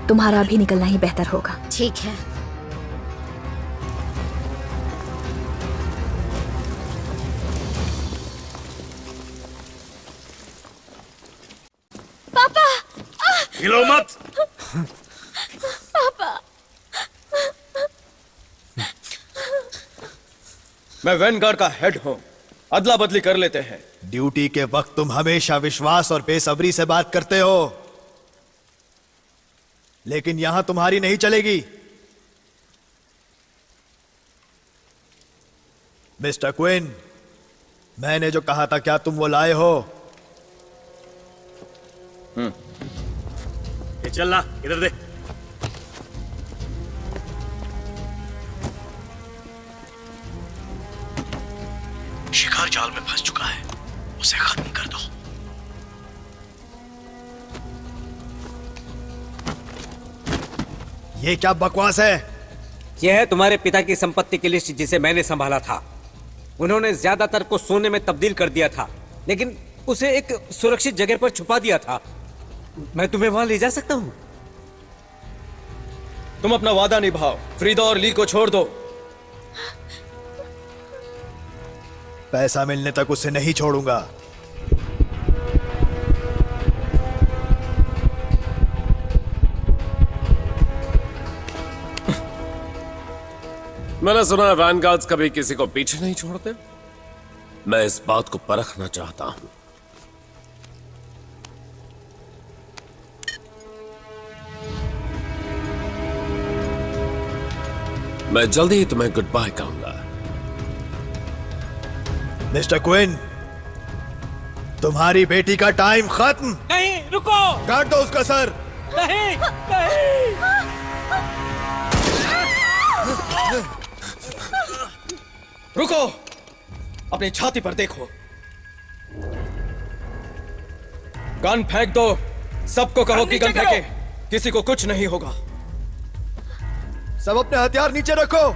तुम्हारा भी निकलना ही बेहतर होगा। ठीक है। पापा! हिलो मत। पापा! मैं वैनगार्ड का हेड हूं। अदला बदली कर लेते हैं। ड्यूटी के वक्त तुम हमेशा विश्वास और बेसब्री से बात करते हो, लेकिन यहां तुम्हारी नहीं चलेगी। मिस्टर क्विन, मैंने जो कहा था क्या तुम वो लाए हो? ये चल ना, इधर दे। शिकार जाल में फंस चुका है, उसे खत्म कर दो। ये क्या बकवास है? यह है तुम्हारे पिता की संपत्ति की लिस्ट जिसे मैंने संभाला था। उन्होंने ज्यादातर को सोने में तब्दील कर दिया था, लेकिन उसे एक सुरक्षित जगह पर छुपा दिया था। मैं तुम्हें वहां ले जा सकता हूं। तुम अपना वादा निभाओ, फ्रीदा और ली को छोड़ दो। पैसा मिलने तक उसे नहीं छोड़ूंगा। मैंने सुना है वैनगार्ड्स कभी किसी को पीछे नहीं छोड़ते। मैं इस बात को परखना चाहता हूं। मैं जल्दी ही तुम्हें गुड बाय कहूंगा। मिस्टर क्विन, तुम्हारी बेटी का टाइम खत्म। नहीं, रुको। काट दो उसका सर। नहीं, नहीं। रुको, अपनी छाती पर देखो। गन फेंक दो। सबको कहो कि गन फेंके। किसी को कुछ नहीं होगा। सब अपने हथियार नीचे रखो।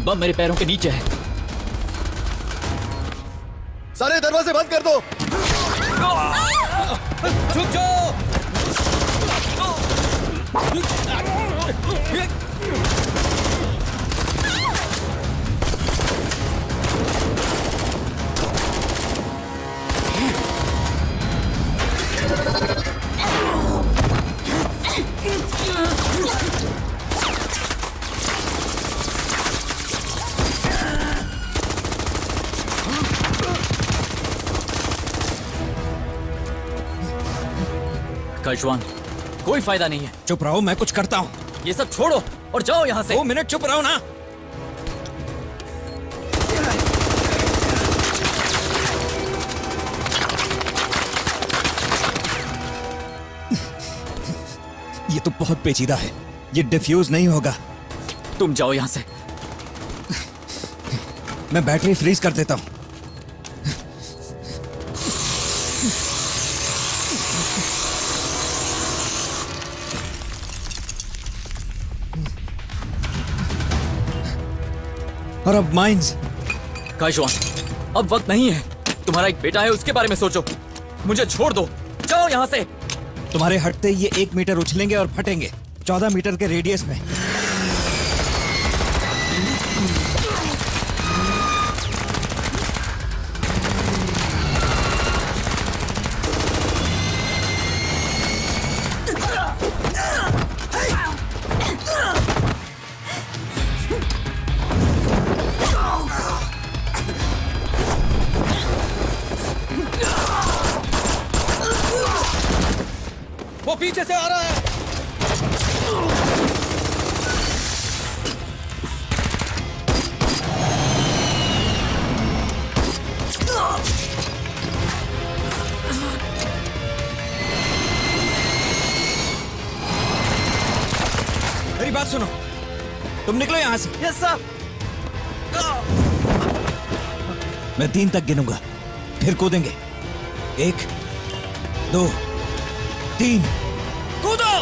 बम मेरे पैरों के नीचे है। सारे दरवाजे बंद कर दो। छुप जाओ। काइशवान, कोई फायदा नहीं है। चुप रहो, मैं कुछ करता हूँ। ये सब छोड़ो और जाओ यहाँ से। 2 मिनट चुप रहो ना। ये तो बहुत पेचीदा है, ये डिफ्यूज नहीं होगा। तुम जाओ यहाँ से। मैं बैटरी फ्रीज कर देता हूँ। और अब माइंस। काइशवान, अब वक्त नहीं है। तुम्हारा एक बेटा है, उसके बारे में सोचो। मुझे छोड़ दो, जाओ यहाँ से। तुम्हारे हटते ये 1 मीटर उछलेंगे और फटेंगे 14 मीटर के रेडियस में। पीछे से आ रहा है। मेरी बात सुनो, तुम निकलो यहां से। Yes sir. मैं 3 तक गिनूंगा, फिर कूदेंगे। 1 2 3 कूदो।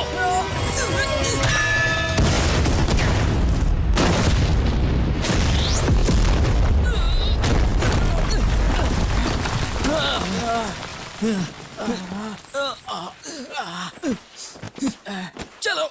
चलो।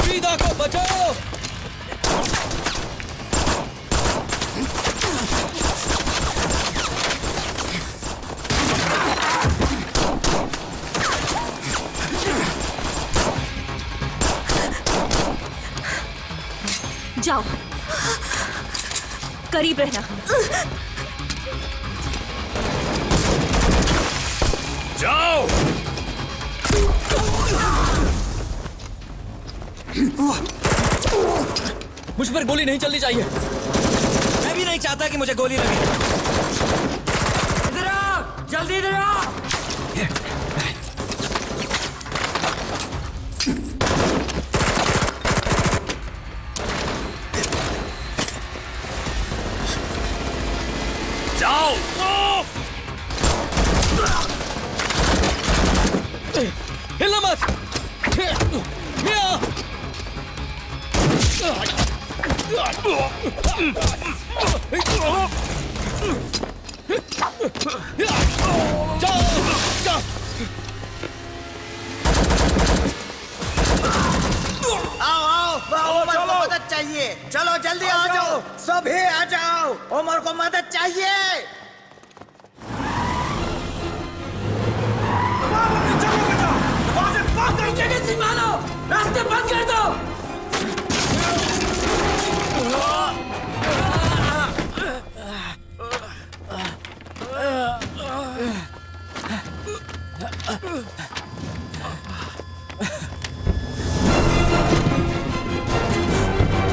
सीधा को बचाओ। जाओ, करीब रहना। जाओ। मुझ पर गोली नहीं चलनी चाहिए। मैं भी नहीं चाहता कि मुझे गोली लगे। इधर आ, जल्दी इधर आ। जाओ। हिलना मत। आओ उमर को मदद चाहिए। चलो जल्दी आ जाओ, सभी आ जाओ, उमर को मदद चाहिए। रास्ते बंद कर दो।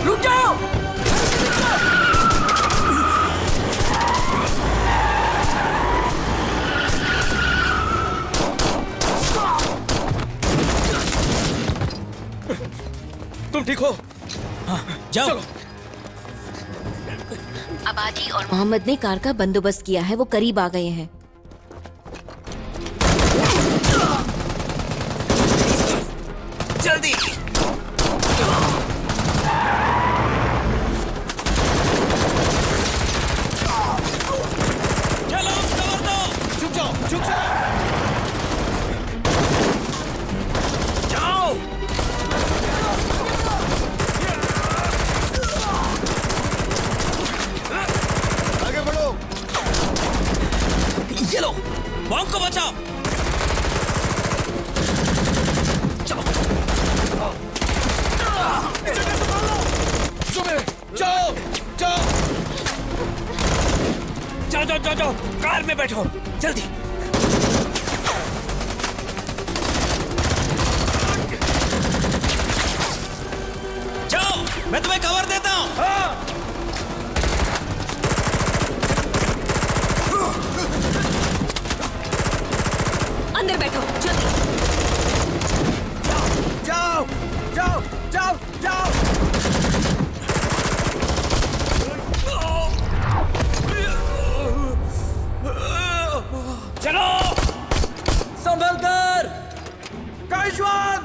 रुक जाओ। तुम ठीक हो? जाओ। चलो। अबादी और मोहम्मद ने कार का बंदोबस्त किया है, वो करीब आ गए हैं। जल्दी। चलो, कवर दो। झुक जाओ, झुक जाओ। जाओ। आगे बढ़ो। ये लो, बॉम्ब को बचाओ। जाओ, जाओ। जाओ, कार में बैठो, जल्दी। जाओ, मैं तुम्हें कवर देता हूँ। अंदर बैठो, जल्दी। जाओ, जाओ, जाओ, जाओ। चलो। संभल कर। काइजवान।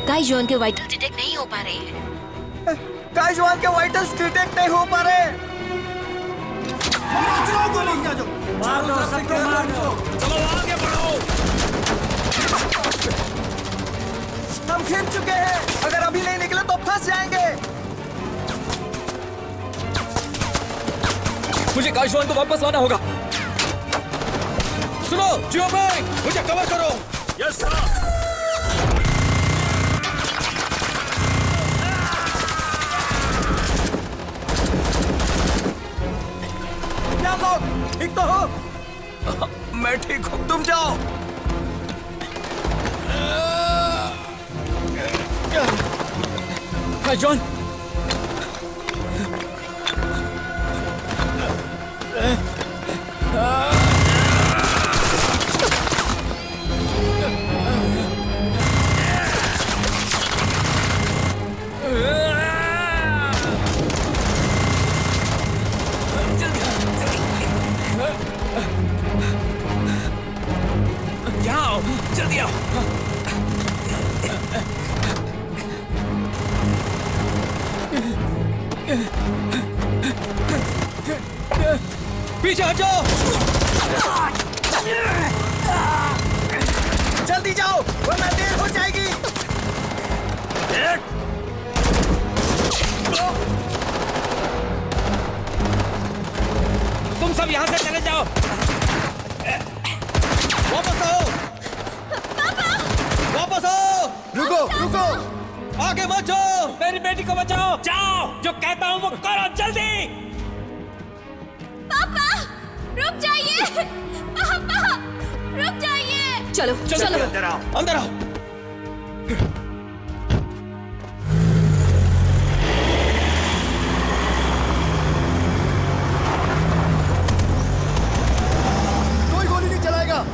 काइजोन के वाइटल डिटेक्ट नहीं हो पा रहे हैं। काइजवान के वाइटल्स डिटेक्ट नहीं हो पा रहे। मार दो सबको, मार दो। चलो आगे बढ़ो। हम खेप चुके हैं, अगर अभी नहीं निकले तो फंस जाएंगे। मुझे काशवान को वापस लाना होगा। सुनो जियो भाई, मुझे कवर करो। Yes sir. क्या लोग ठीक तो हो? मैं ठीक हूँ, तुम जाओ। जॉन, जाओ, जल्दी आओ। पीछे हटो। जल्दी जाओ वरना देर हो जाएगी। तुम सब यहाँ से चले जाओ। वापस आओ। वापस आओ। रुको रुको, आगे मत जाओ। मेरी बेटी को बचाओ। जाओ, जो कहता हूँ वो करो जल्दी। पापा रुक जाइए। पापा रुक जाइए। चलो चलो अंदर आओ, अंदर आओ। कोई गोली नहीं चलाएगा।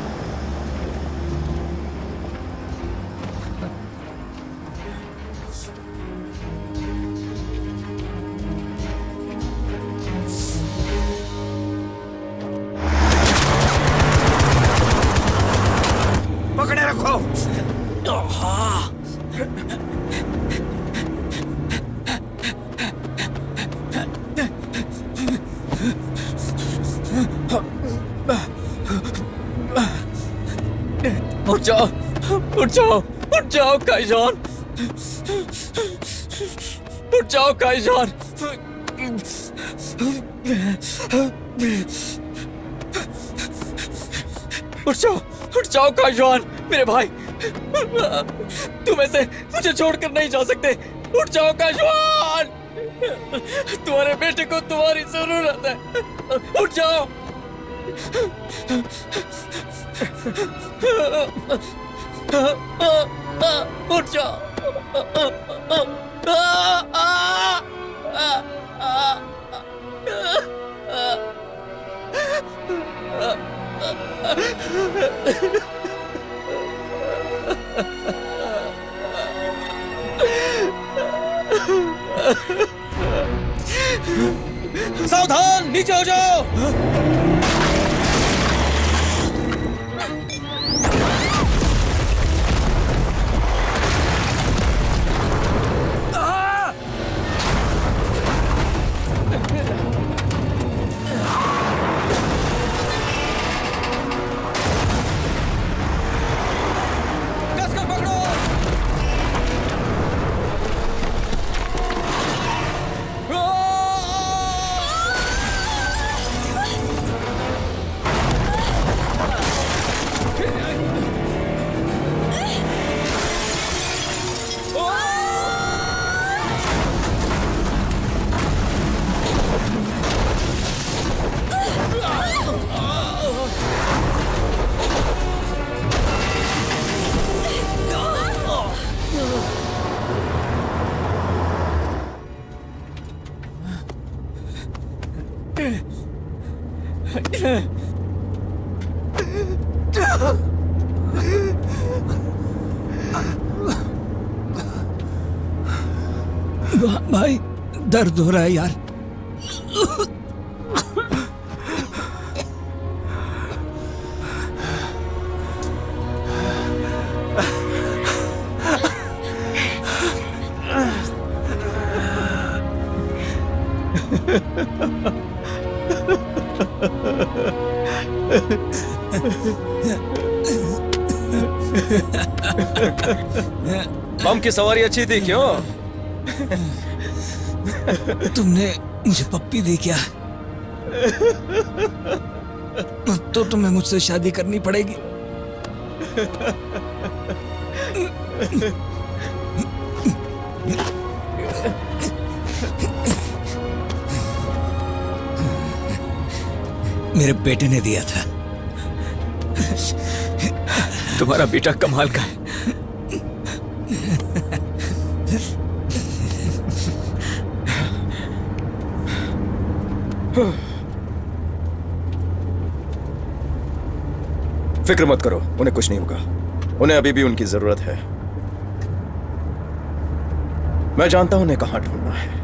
पकड़े रखो। उठ जाओ, उठ जाओ, उठ जाओ काईजान, उठ जाओ काईजान। उठ जाओ काईजान, मेरे भाई, तुम ऐसे मुझे छोड़कर नहीं जा सकते। उठ जाओ काईजान, तुम्हारे बेटे को तुम्हारी जरूरत है। उठ जाओ। उठ जाओ। सावधान, नीचे हो जाओ। कसकर पकड़ो। भाई दर्द हो रहा है यार। बम की सवारी अच्छी थी क्यों? तुमने मुझे पप्पी दी क्या? तो तुम्हें मुझसे शादी करनी पड़ेगी। मेरे बेटे ने दिया था। तुम्हारा बेटा कमाल का है। फिक्र मत करो, उन्हें कुछ नहीं होगा। उन्हें अभी भी उनकी जरूरत है। मैं जानता हूं उन्हें कहां ढूंढना है।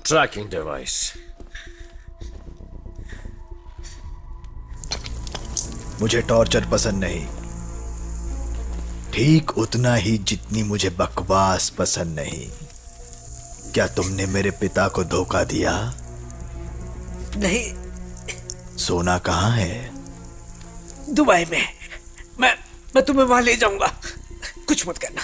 Tracking device. मुझे टॉर्चर पसंद नहीं, ठीक उतना ही जितनी मुझे बकवास पसंद नहीं। क्या तुमने मेरे पिता को धोखा दिया? नहीं। सोना कहाँ है? दुबई में। मैं तुम्हें वहां ले जाऊंगा, कुछ मत करना।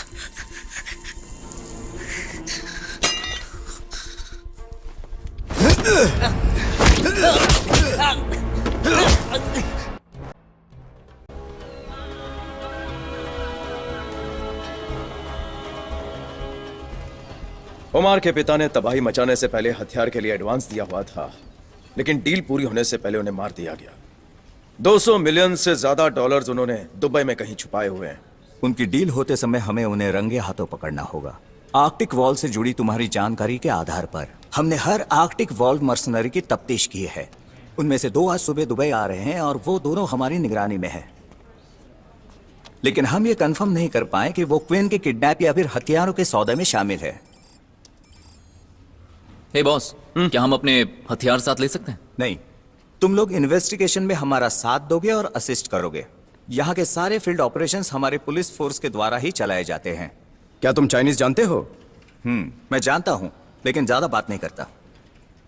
उमर के पिता ने तबाही मचाने से पहले हथियार के लिए एडवांस दिया हुआ था, लेकिन डील पूरी होने से पहले उन्हें मार दिया गया। 200 मिलियन से ज्यादा डॉलर्स उन्होंने दुबई में कहीं छुपाए हुए हैं। उनकी डील होते समय हमें उन्हें रंगे हाथों पकड़ना होगा। आर्कटिक वॉल से जुड़ी तुम्हारी जानकारी के आधार पर हमने हर आर्कटिक वॉल मर्सनरी की तफ्तीश की है। उनमें से 2 आज सुबह दुबई आ रहे हैं और वो दोनों हमारी निगरानी में हैं। लेकिन हम ये कंफर्म नहीं कर पाए कि वो क्वीन के किडनैप या फिर हथियारों के सौदे में शामिल है। हे बॉस, क्या हम अपने हथियार साथ ले सकते हैं? नहीं, तुम लोग इन्वेस्टिगेशन में हमारा साथ दोगे और असिस्ट करोगे। यहाँ के सारे फील्ड ऑपरेशंस हमारे पुलिस फोर्स के द्वारा ही चलाए जाते हैं। क्या तुम चाइनीज जानते हो? मैं जानता हूँ, लेकिन ज्यादा बात नहीं करता।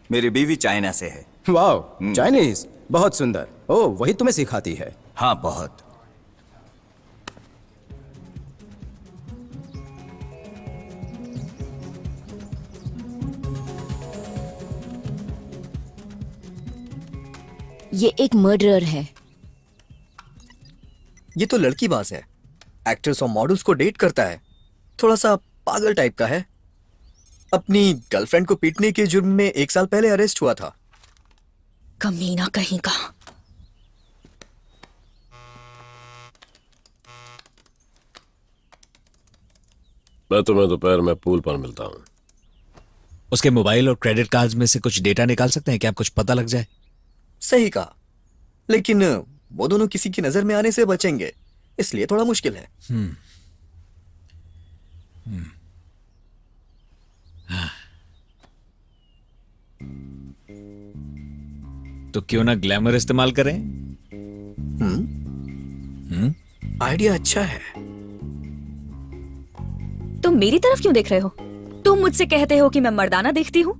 मेरी बीवी चाइना से है। वाह, चाइनीज, बहुत सुंदर। ओह, वही तुम्हें सिखाती है? हाँ, बहुत। ये एक मर्डरर है। ये तो लड़की बाज है, एक्ट्रेस और मॉडल्स को डेट करता है, थोड़ा सा पागल टाइप का है। अपनी गर्लफ्रेंड को पीटने के जुर्म में 1 साल पहले अरेस्ट हुआ था। कमीना कहीं का। मैं तुम्हें दोपहर में पूल पर मिलता हूँ। उसके मोबाइल और क्रेडिट कार्ड्स में से कुछ डेटा निकाल सकते हैं क्या? कुछ पता लग जाए। सही कहा, लेकिन वो दोनों किसी की नजर में आने से बचेंगे, इसलिए थोड़ा मुश्किल है। तो क्यों ना ग्लैमर इस्तेमाल करें? आइडिया अच्छा है। तुम मेरी तरफ क्यों देख रहे हो? तुम मुझसे कहते हो कि मैं मर्दाना दिखती हूँ।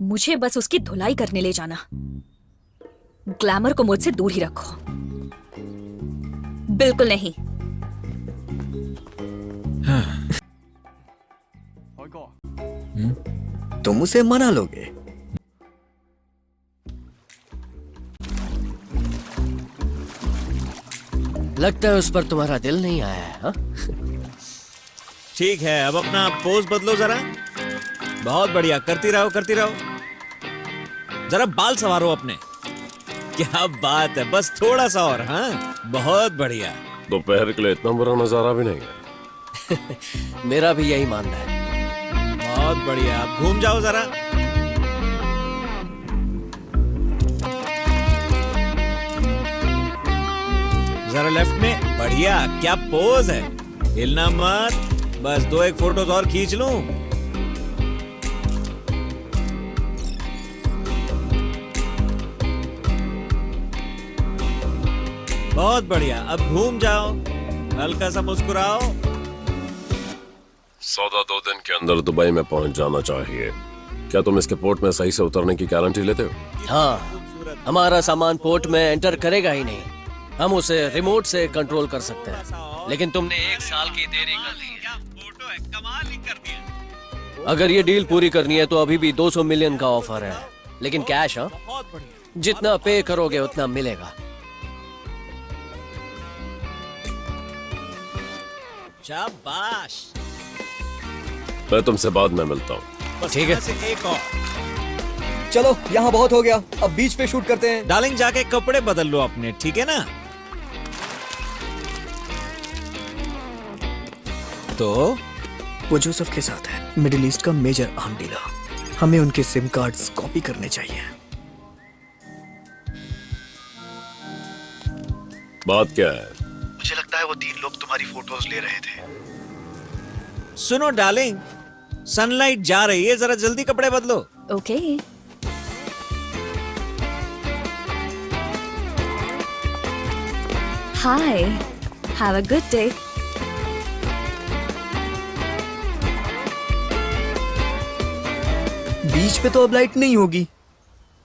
मुझे बस उसकी धुलाई करने ले जाना। ग्लैमर को मुझसे दूर ही रखो। बिल्कुल नहीं। तुम उसे मना लोगे? लगता है उस पर तुम्हारा दिल नहीं आया है। हा? ठीक है, अब अपना पोज बदलो जरा। बहुत बढ़िया, करती रहो करती रहो। जरा बाल संवारो अपने। क्या बात है, बस थोड़ा सा और। हाँ, बहुत बढ़िया। दोपहर के लिए इतना बुरा नजारा भी नहीं है। मेरा भी यही मानना है। बहुत बढ़िया, अब घूम जाओ जरा। जरा लेफ्ट में। बढ़िया, क्या पोज है। हिलना मत, बस 2-1 फोटोज और खींच लूं। बहुत बढ़िया, अब घूम जाओ, हल्का सा मुस्कुराओ। सौदा 2 दिन के अंदर दुबई में पहुंच जाना चाहिए। क्या तुम इसके पोर्ट में सही से उतरने की गारंटी लेते हो? हाँ, हमारा सामान पोर्ट में एंटर करेगा ही नहीं। हम उसे रिमोट से कंट्रोल कर सकते हैं, लेकिन तुमने 1 साल की देरी कर दी है। अगर ये डील पूरी करनी है तो अभी भी 200 मिलियन का ऑफर है, लेकिन कैश। हाँ, जितना पे करोगे उतना मिलेगा। शाबाश। मैं तुमसे बाद में मिलता हूँ। ठीक है। एक और। चलो यहाँ बहुत हो गया, अब बीच पे शूट करते हैं। डार्लिंग जाके कपड़े बदल लो अपने, ठीक है ना? तो वो जोसेफ के साथ है, मिडिल ईस्ट का मेजर आर्म डीलर। हमें उनके सिम कार्ड्स कॉपी करने चाहिए। बात क्या है? मुझे लगता है वो 3 लोग तुम्हारी फोटोज ले रहे थे। सुनो डार्लिंग, सनलाइट जा रही है, जरा जल्दी कपड़े बदलो। Okay. Hi, have a good day. Beach पे तो अब लाइट नहीं होगी।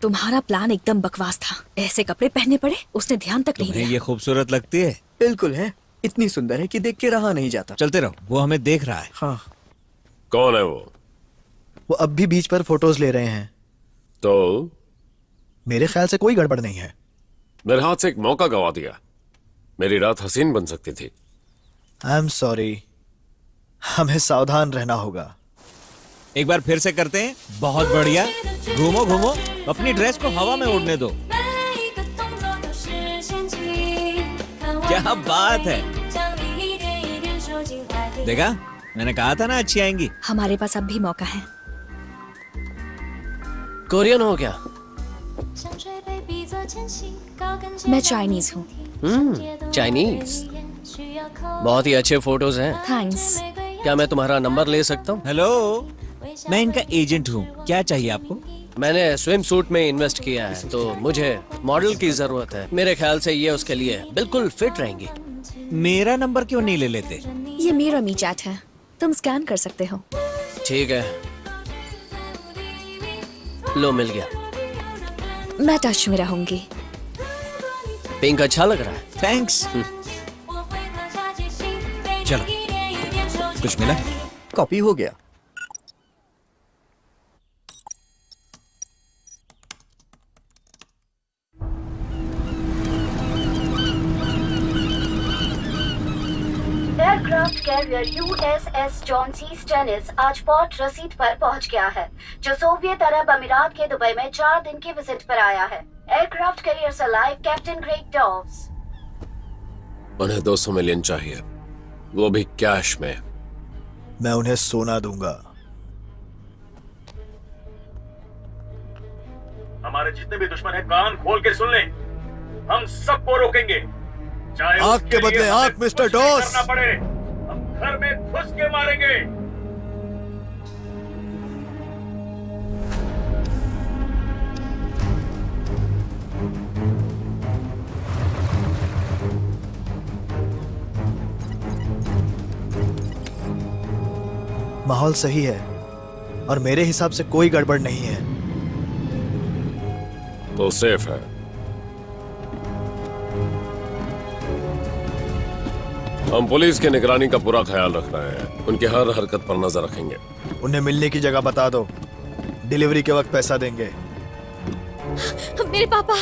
तुम्हारा प्लान एकदम बकवास था। ऐसे कपड़े पहनने पड़े, उसने ध्यान तक नहीं तुम्हें दिया। ये खूबसूरत लगती है? बिल्कुल है, इतनी सुंदर है कि देख के रहा नहीं जाता। चलते रहो, वो हमें देख रहा है। हाँ। कौन है वो? वो अब भी बीच पर फोटोज ले रहे हैं। तो मेरे ख्याल से कोई गड़बड़ नहीं है। मेरे हाथ से एक मौका गवा दिया। मेरी रात हसीन बन सकती थी। आई एम सॉरी, हमें सावधान रहना होगा। एक बार फिर से करते हैं। बहुत बढ़िया। घूमो घूमो, अपनी ड्रेस को हवा में उड़ने दो। क्या बात है। देखा, मैंने कहा था ना अच्छी आएंगी। हमारे पास अब भी मौका है। कोरियन हो क्या? मैं चाइनीज हूँ। चाइनीज। बहुत ही अच्छे फोटोज हैं। थैंक्स। क्या मैं तुम्हारा नंबर ले सकता हूँ? हेलो, मैं इनका एजेंट हूँ। क्या चाहिए आपको? मैंने स्विम सूट में इन्वेस्ट किया है, तो मुझे मॉडल की जरूरत है। मेरे ख्याल से ये उसके लिए बिल्कुल फिट रहेंगी। मेरा नंबर क्यों नहीं ले लेते? ये मेरा मी चैट है, तुम स्कैन कर सकते हो। ठीक है, लो मिल गया। मैं टच में रहूंगी। पिंक अच्छा लग रहा है। थैंक्स। चलो, कुछ मिला? कॉपी हो गया। Aircraft carrier USS John C Stennis आज पोर्ट रसीद पर पहुंच गया है, जो सोवियत अरब अमीरात के दुबई में 4 दिन की विजिट पर आया है। एयरक्राफ्ट कैरियर सलाइव कैप्टन ग्रेग डॉव्स। उन्हें 200 मिलियन चाहिए, वो भी कैश में। मैं उन्हें सोना दूंगा। हमारे जितने भी दुश्मन हैं कान खोल के सुन लें, हम सबको रोकेंगे, चाहे आंख उसके के बदले लिए आंख, हमें मिस्टर कुछ भी डॉस। करना पड़े, हम घर में घुस के मारेंगे। माहौल सही है और मेरे हिसाब से कोई गड़बड़ नहीं है। तो सेफ है। हम पुलिस की निगरानी का पूरा ख्याल रख रहे हैं, उनकी हर हरकत पर नजर रखेंगे। उन्हें मिलने की जगह बता दो, डिलीवरी के वक्त पैसा देंगे। मेरे पापा।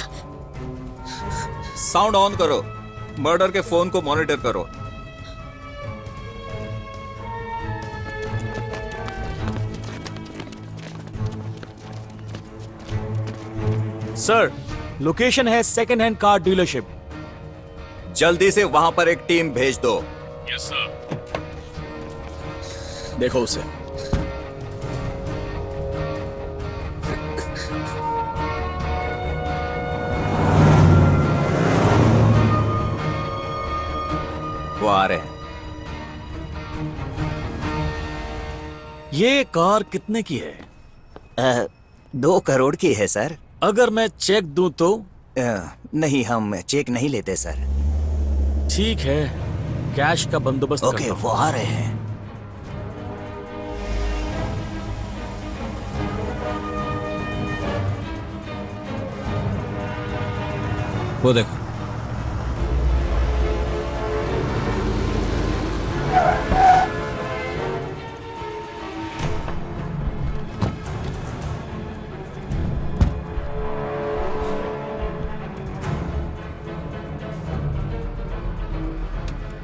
साउंड ऑन करो, मर्डर के फोन को मॉनिटर करो। सर, लोकेशन है सेकंड हैंड कार डीलरशिप। जल्दी से वहां पर एक टीम भेज दो। Yes sir. देखो उसे। वो आ रहे हैं। ये कार कितने की है? 2 करोड़ की है सर। अगर मैं चेक दूं तो? नहीं, हम चेक नहीं लेते सर। ठीक है, कैश का बंदोबस्त ओके, करता हूं। वो आ रहे हैं। वो देखो।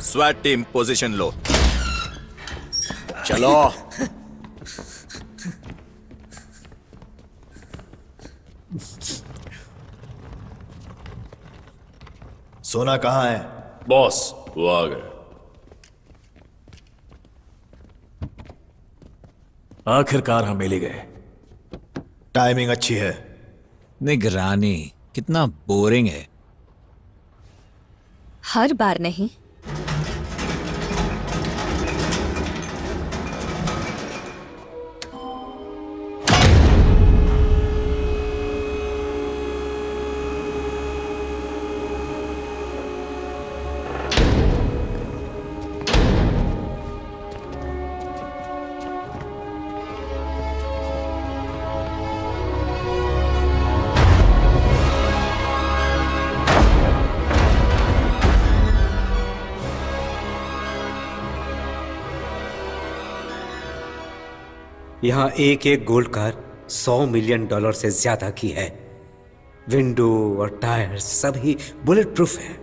स्वैट टीम पोजीशन लो। चलो। सोना कहाँ है? बॉस वो आ गए। आखिरकार हम मिल ही गए। टाइमिंग अच्छी है। निगरानी कितना बोरिंग है। हर बार नहीं। यहां एक एक गोल्ड कार $100 मिलियन से ज्यादा की है। विंडो और टायर सभी बुलेट प्रूफ है।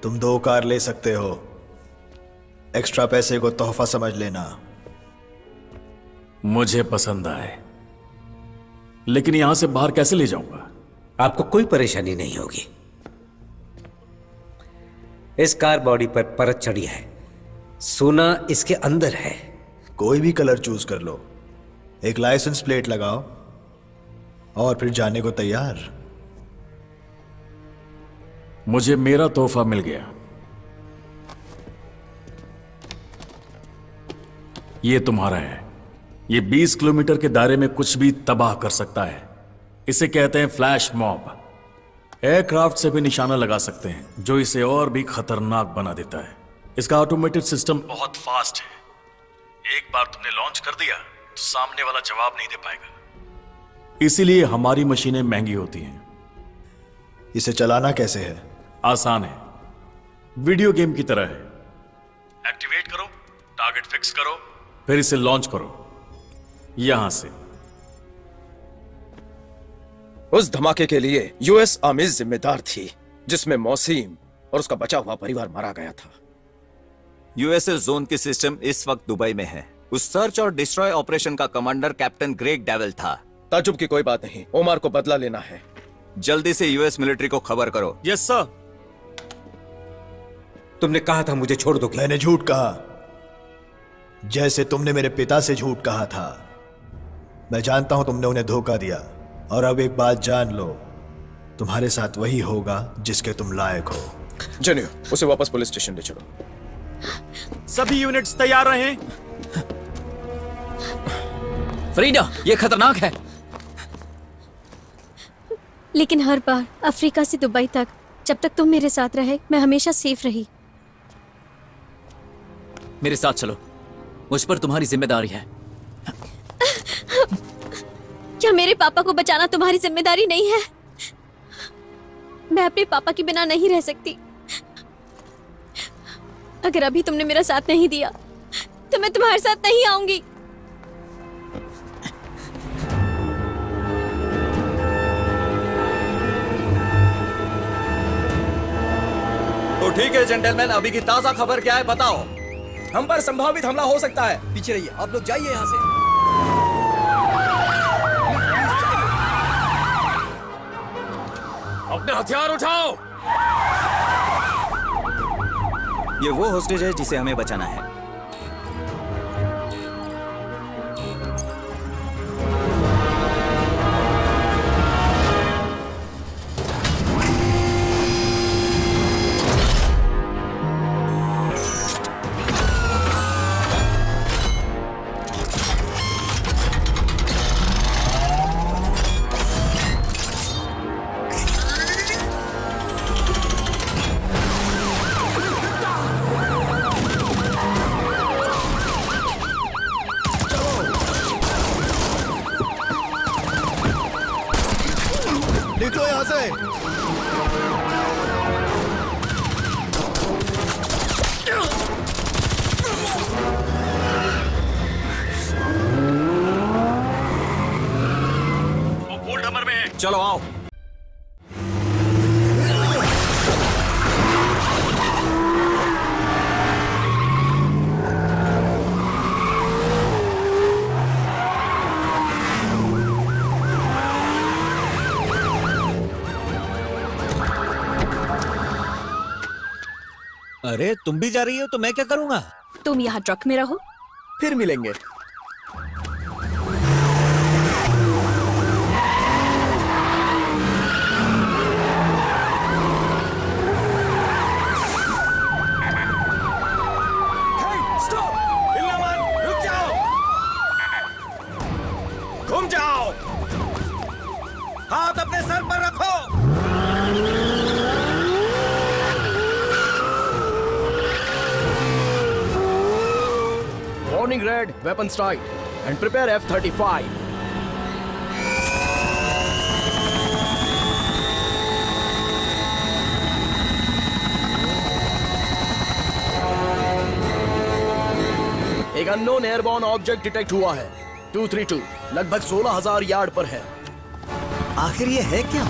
तुम 2 कार ले सकते हो। एक्स्ट्रा पैसे को तोहफा समझ लेना। मुझे पसंद आए, लेकिन यहां से बाहर कैसे ले जाऊंगा? आपको कोई परेशानी नहीं होगी। इस कार बॉडी पर परत चढ़ी है, सोना इसके अंदर है। कोई भी कलर चूज कर लो, एक लाइसेंस प्लेट लगाओ और फिर जाने को तैयार। मुझे मेरा तोहफा मिल गया। ये तुम्हारा है। ये 20 किलोमीटर के दायरे में कुछ भी तबाह कर सकता है। इसे कहते हैं फ्लैश मॉब। एयरक्राफ्ट से भी निशाना लगा सकते हैं, जो इसे और भी खतरनाक बना देता है। इसका ऑटोमेटेड सिस्टम बहुत फास्ट है। एक बार तुमने लॉन्च कर दिया तो सामने वाला जवाब नहीं दे पाएगा। इसीलिए हमारी मशीनें महंगी होती हैं। इसे चलाना कैसे है? आसान है, वीडियो गेम की तरह है। एक्टिवेट करो, टारगेट फिक्स करो, फिर इसे लॉन्च करो यहां से। उस धमाके के लिए यूएस आर्मी जिम्मेदार थी, जिसमें मौसीम और उसका बचा हुआ परिवार मारा गया था। यूएसए जोन की सिस्टम इस वक्त दुबई में है। उस सर्च और डिस्ट्रॉय ऑपरेशन का कमांडर कैप्टन ग्रेग डेविल था। ताजुब की कोई बात नहीं, ओमार को बदला लेना है। जल्दी से यूएस मिलिट्री को खबर करो। Yes sir. तुमने कहा था मुझे छोड़ दो। मैंने झूठ कहा, जैसे तुमने मेरे पिता से झूठ कहा था। मैं जानता हूं तुमने उन्हें धोखा दिया, और अब एक बात जान लो, तुम्हारे साथ वही होगा जिसके तुम लायक हो। जनियो, उसे वापस पुलिस स्टेशन ले चलो। सभी यूनिट्स तैयार रहें। फरीदा, ये खतरनाक है। लेकिन हर बार अफ्रीका से दुबई तक, जब तक तुम मेरे साथ रहे, मैं हमेशा सेफ रही। मेरे साथ चलो, मुझ पर तुम्हारी जिम्मेदारी है। क्या मेरे पापा को बचाना तुम्हारी जिम्मेदारी नहीं है? मैं अपने पापा के बिना नहीं रह सकती। अगर अभी तुमने मेरा साथ नहीं दिया तो मैं तुम्हारे साथ नहीं आऊंगी। तो ठीक है जेंटलमैन, अभी की ताजा खबर क्या है बताओ। हम पर संभावित हमला हो सकता है। पीछे रहिए, आप लोग जाइए यहां से। अपने हथियार उठाओ। ये वो होस्टेज है जिसे हमें बचाना है। चलो आओ। अरे तुम भी जा रही हो तो मैं क्या करूंगा? तुम यहाँ ट्रक में रहो, फिर मिलेंगे। स्टॉप! हिलना मत, रुक जाओ, घूम जाओ, हाथ अपने सर पर रखो। Warning red, weapons tight, and prepare F-35. एक अननोन एयरबॉर्न ऑब्जेक्ट डिटेक्ट हुआ है 232, लगभग 16,000 यार्ड पर है। आखिर ये है क्या?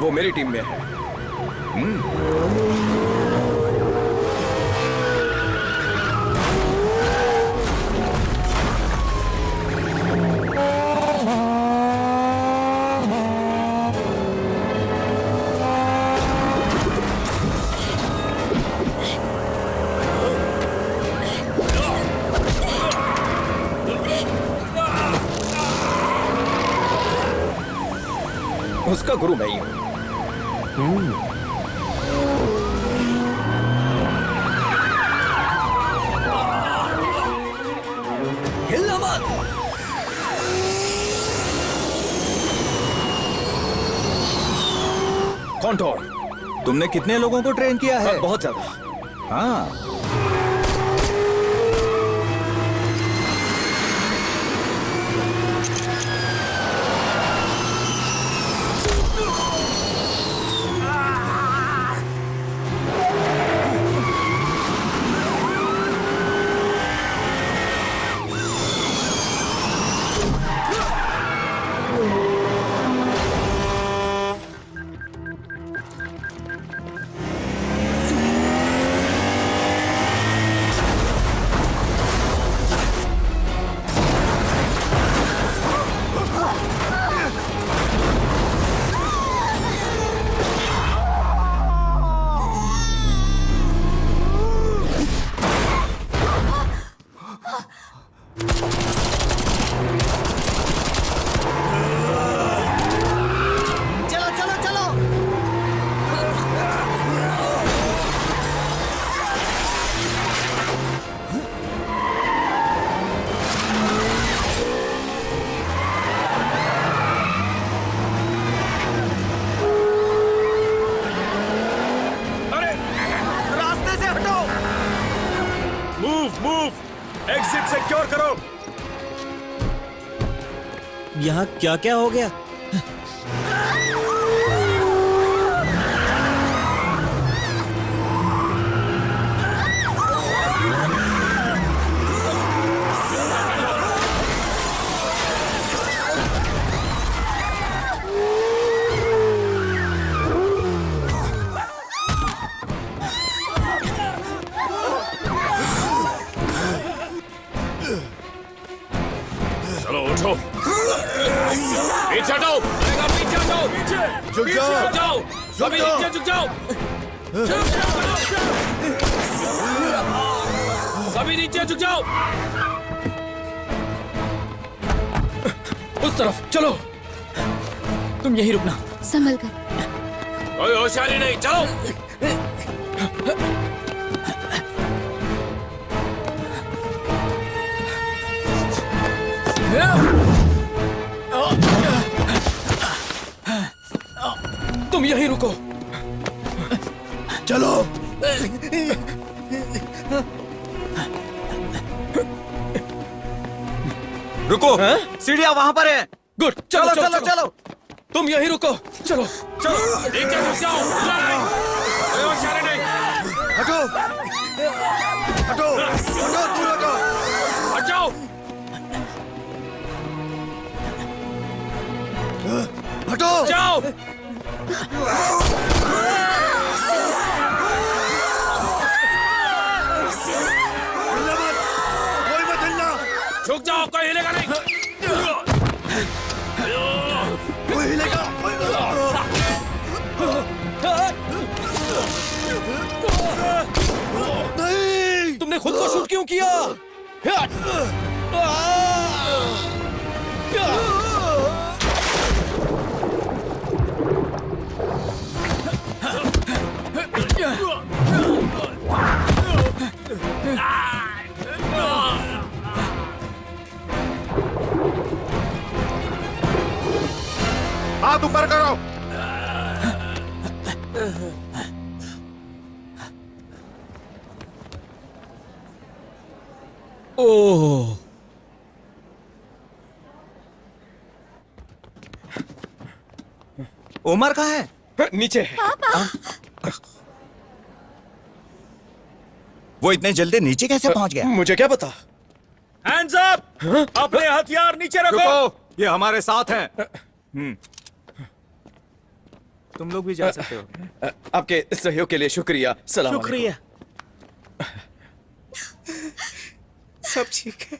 वो मेरी टीम में है। उसका गुरु मैं ही हूं। हिलना मत। कॉन्टोर, तुमने कितने लोगों को ट्रेन किया है? बहुत ज्यादा। हाँ, यहाँ क्या क्या हो गया? चलो उठो, पीछे हटो, पीछे हटो, झुक जाओ, झुक जाओ, सभी नीचे झुक जाओ, सभी नीचे झुक जाओ। उस तरफ चलो। तुम यहीं रुकना। संभल कर। कोई होशियारी नहीं, चलो। तुम यहीं रुको। चलो। रुको, सीढ़ियां वहां पर है। गुड, चलो चलो चलो। तुम यहीं रुको। चलो चलो। नीचे झुक जाओ। कोई होशियारी नहीं। हटो, हटो, हटो, दूर हटो। हट जाओ। हटो। जाओ। कोई मत हिलना। झुक जाओ, कोई हिलेगा नहीं। कोई हिलेगा। नहीं। तुमने खुद को शूट क्यों किया? हाथ ऊपर करो। ओह, उमर कहाँ है? नीचे है। वो इतने जल्दी नीचे कैसे पहुंच गया? मुझे क्या पता। Hands up! अपने हथियार नीचे रखो। रुको, ये हमारे साथ हैं। तुम लोग भी जा सकते हो। आपके सहयोग के लिए शुक्रिया। सलाम अलैकुम। शुक्रिया। सब ठीक है।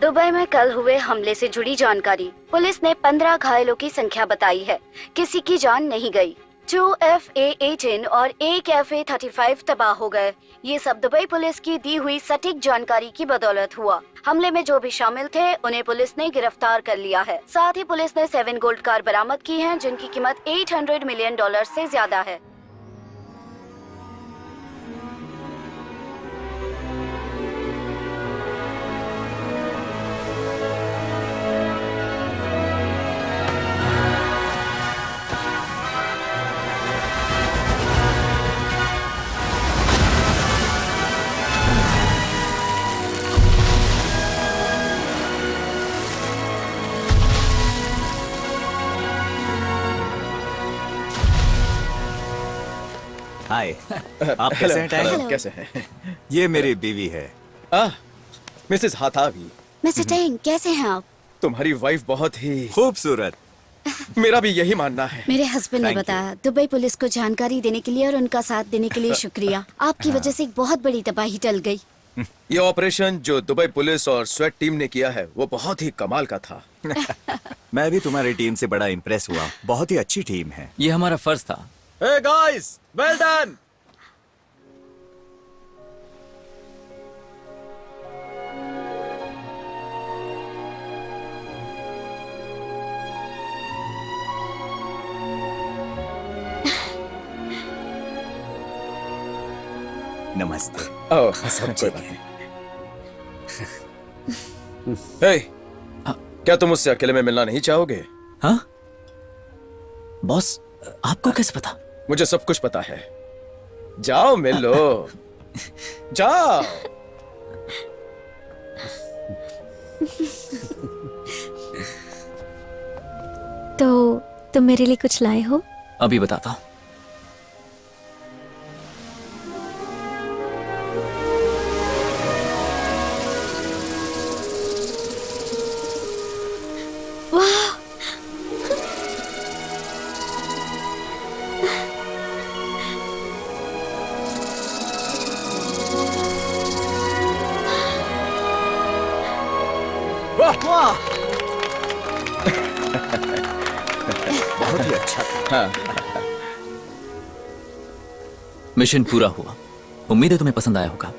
दुबई में कल हुए हमले से जुड़ी जानकारी। पुलिस ने 15 घायलों की संख्या बताई है। किसी की जान नहीं गई। 2 FA-18 और एक FA-35 तबाह हो गए। ये सब दुबई पुलिस की दी हुई सटीक जानकारी की बदौलत हुआ। हमले में जो भी शामिल थे उन्हें पुलिस ने गिरफ्तार कर लिया है। साथ ही पुलिस ने 7 गोल्ड कार बरामद की हैं, जिनकी कीमत $800 मिलियन से ज्यादा है। हाय, आप कैसे हैं टैंग? हेलो, कैसे हैं? ये मेरी बीवी है। मिसेस हाथावी। मिस्टर टेंग, कैसे हैं आप? तुम्हारी वाइफ बहुत ही खूबसूरत। मेरा भी यही मानना है। मेरे हस्बैंड ने बताया। दुबई पुलिस को जानकारी देने के लिए और उनका साथ देने के लिए शुक्रिया। आपकी वजह से एक बहुत बड़ी तबाही टल गई। ये ऑपरेशन जो दुबई पुलिस और स्वेट टीम ने किया है वो बहुत ही कमाल का था। मैं भी तुम्हारी टीम से बड़ा इम्प्रेस हुआ। बहुत ही अच्छी टीम है। ये हमारा फर्ज था। Hey guys, well done. नमस्ते। ओह, सब कोई बात नहीं। Hey, क्या तुम मुझसे अकेले में मिलना नहीं चाहोगे? हाँ? बॉस, आपको कैसे पता? मुझे सब कुछ पता है। जाओ मिल लो। जाओ। तो तुम मेरे लिए कुछ लाए हो? अभी बताता हूं। वाह! वाह! बहुत ही अच्छा था। मिशन पूरा हुआ। उम्मीद है तुम्हें पसंद आया होगा।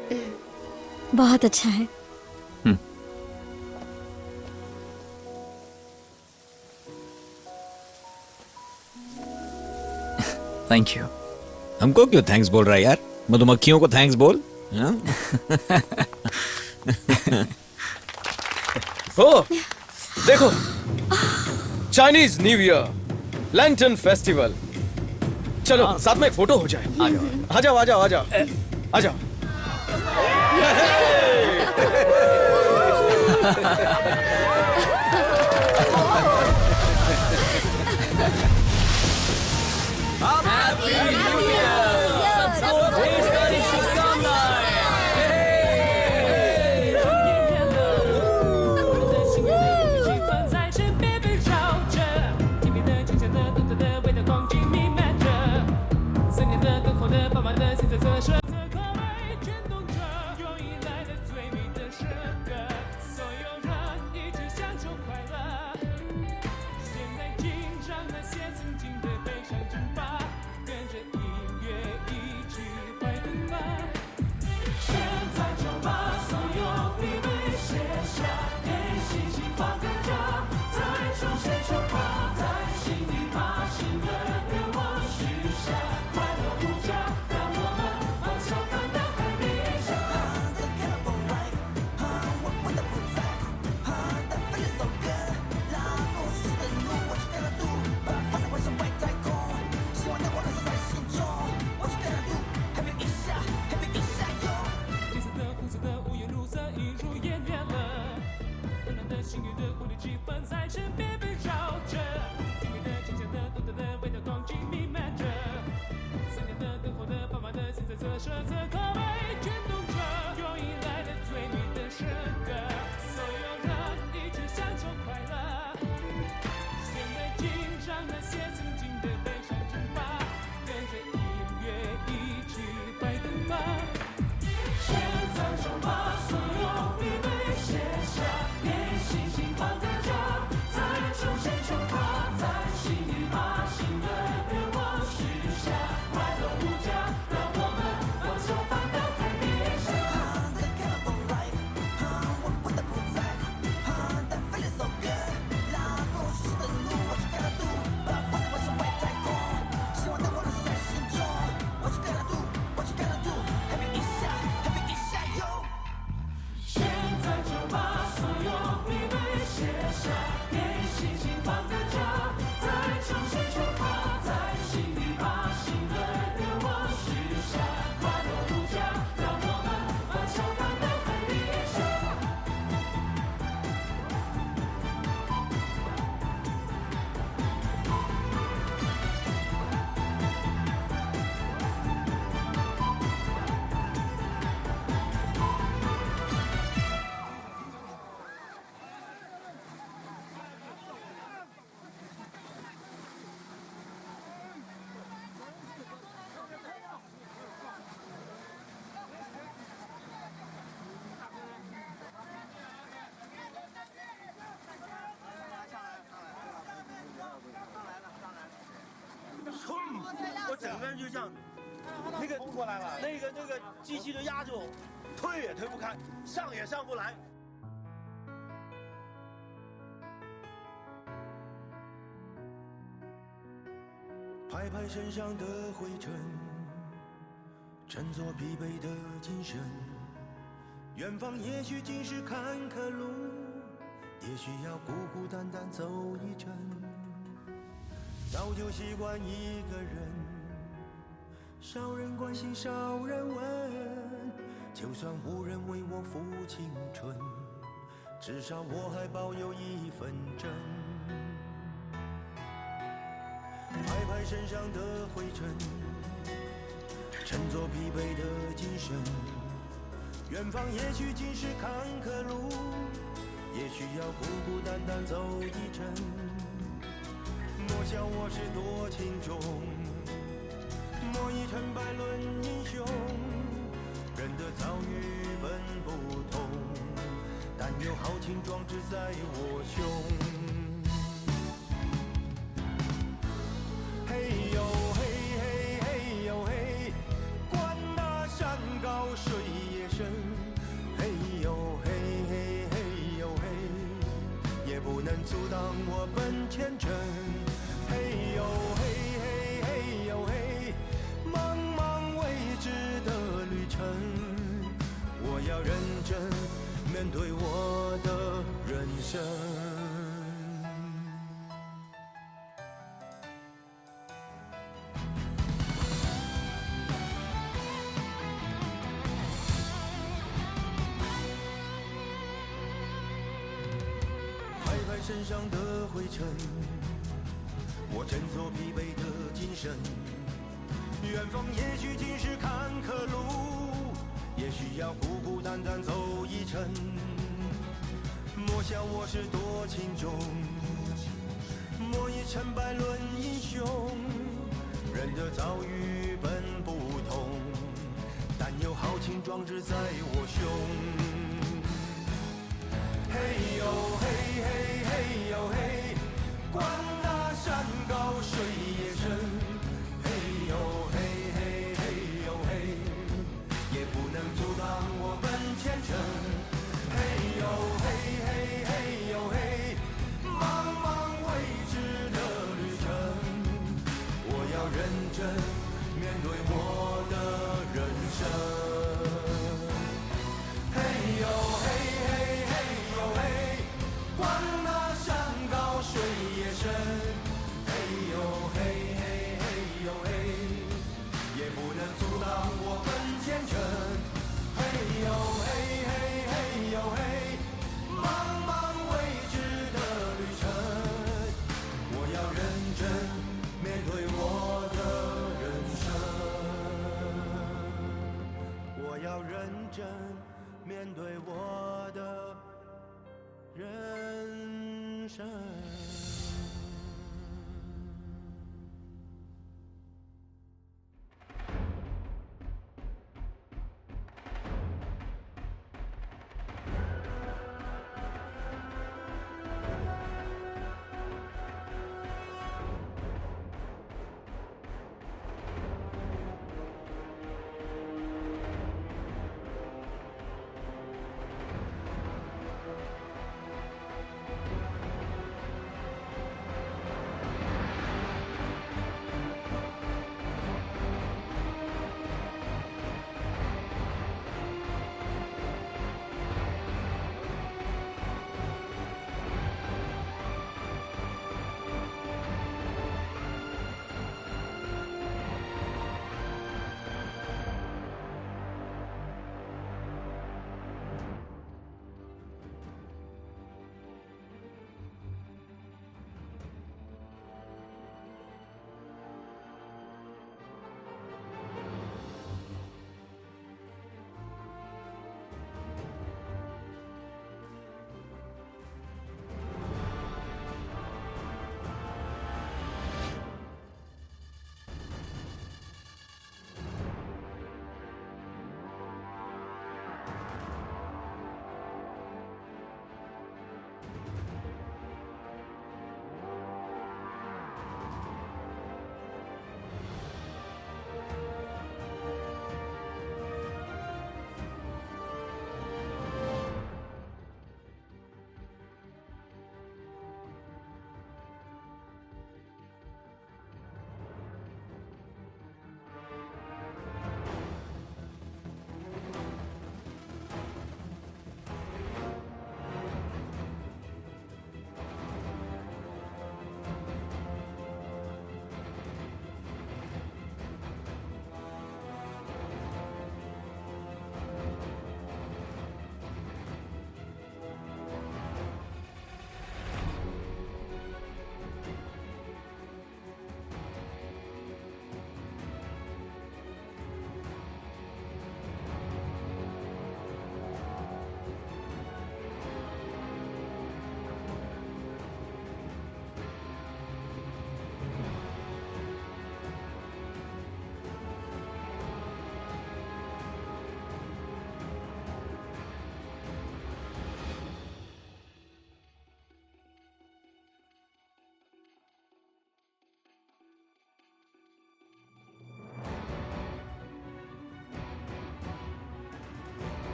बहुत अच्छा है। Thank you. हमको क्यों थैंक्स बोल रहा है यार? मधुमक्खियों को थैंक्स बोल। हाँ? ओ, देखो, Chinese new year, lantern festival. चलो साथ में एक फोटो हो जाए। आ जाओ आ जाओ आ जाओ आ जाओ।拍拍身上的灰尘，振作疲惫的精神。远方也许尽是坎坷路，也许要孤孤单单走一程。早就习惯一个人，少人关心少人问，就算无人为我付青春。至少我还保有一份真。拍拍身上的灰尘，振作疲惫的精神。远方也许尽是坎坷路，也许要孤孤单单走一程。莫笑我是多情种，莫以成败论英雄。人的遭遇本不同，但有豪情壮志在我胸。嘿呦嘿嘿嘿呦嘿，管那山高水也深。嘿呦嘿嘿嘿呦嘿，也不能阻挡我奔前程。嘿呦嘿嘿嘿呦嘿，茫茫未知的旅程，我要认真面对我的人生。身上的灰尘，我振作疲惫的精神。远方也许尽是坎坷路，也许要孤孤单单走一程。莫笑我是多情种，莫以成败论英雄。人的遭遇本不同，但有豪情壮志在我胸。嘿呦嘿嘿嘿呦嘿，管那山高水也深。嘿呦嘿嘿嘿呦嘿，也不能阻挡我奔前程。嘿呦嘿嘿嘿呦嘿，茫茫未知的旅程，我要认真面对我的人生。嘿呦嘿嘿嘿呦嘿，管那山高水也深。嘿呦嘿嘿嘿呦嘿，也不能阻挡我奔前程。嘿呦嘿嘿嘿呦嘿，茫茫未知的旅程，我要认真面对我的人生。我要认真面对我的人生。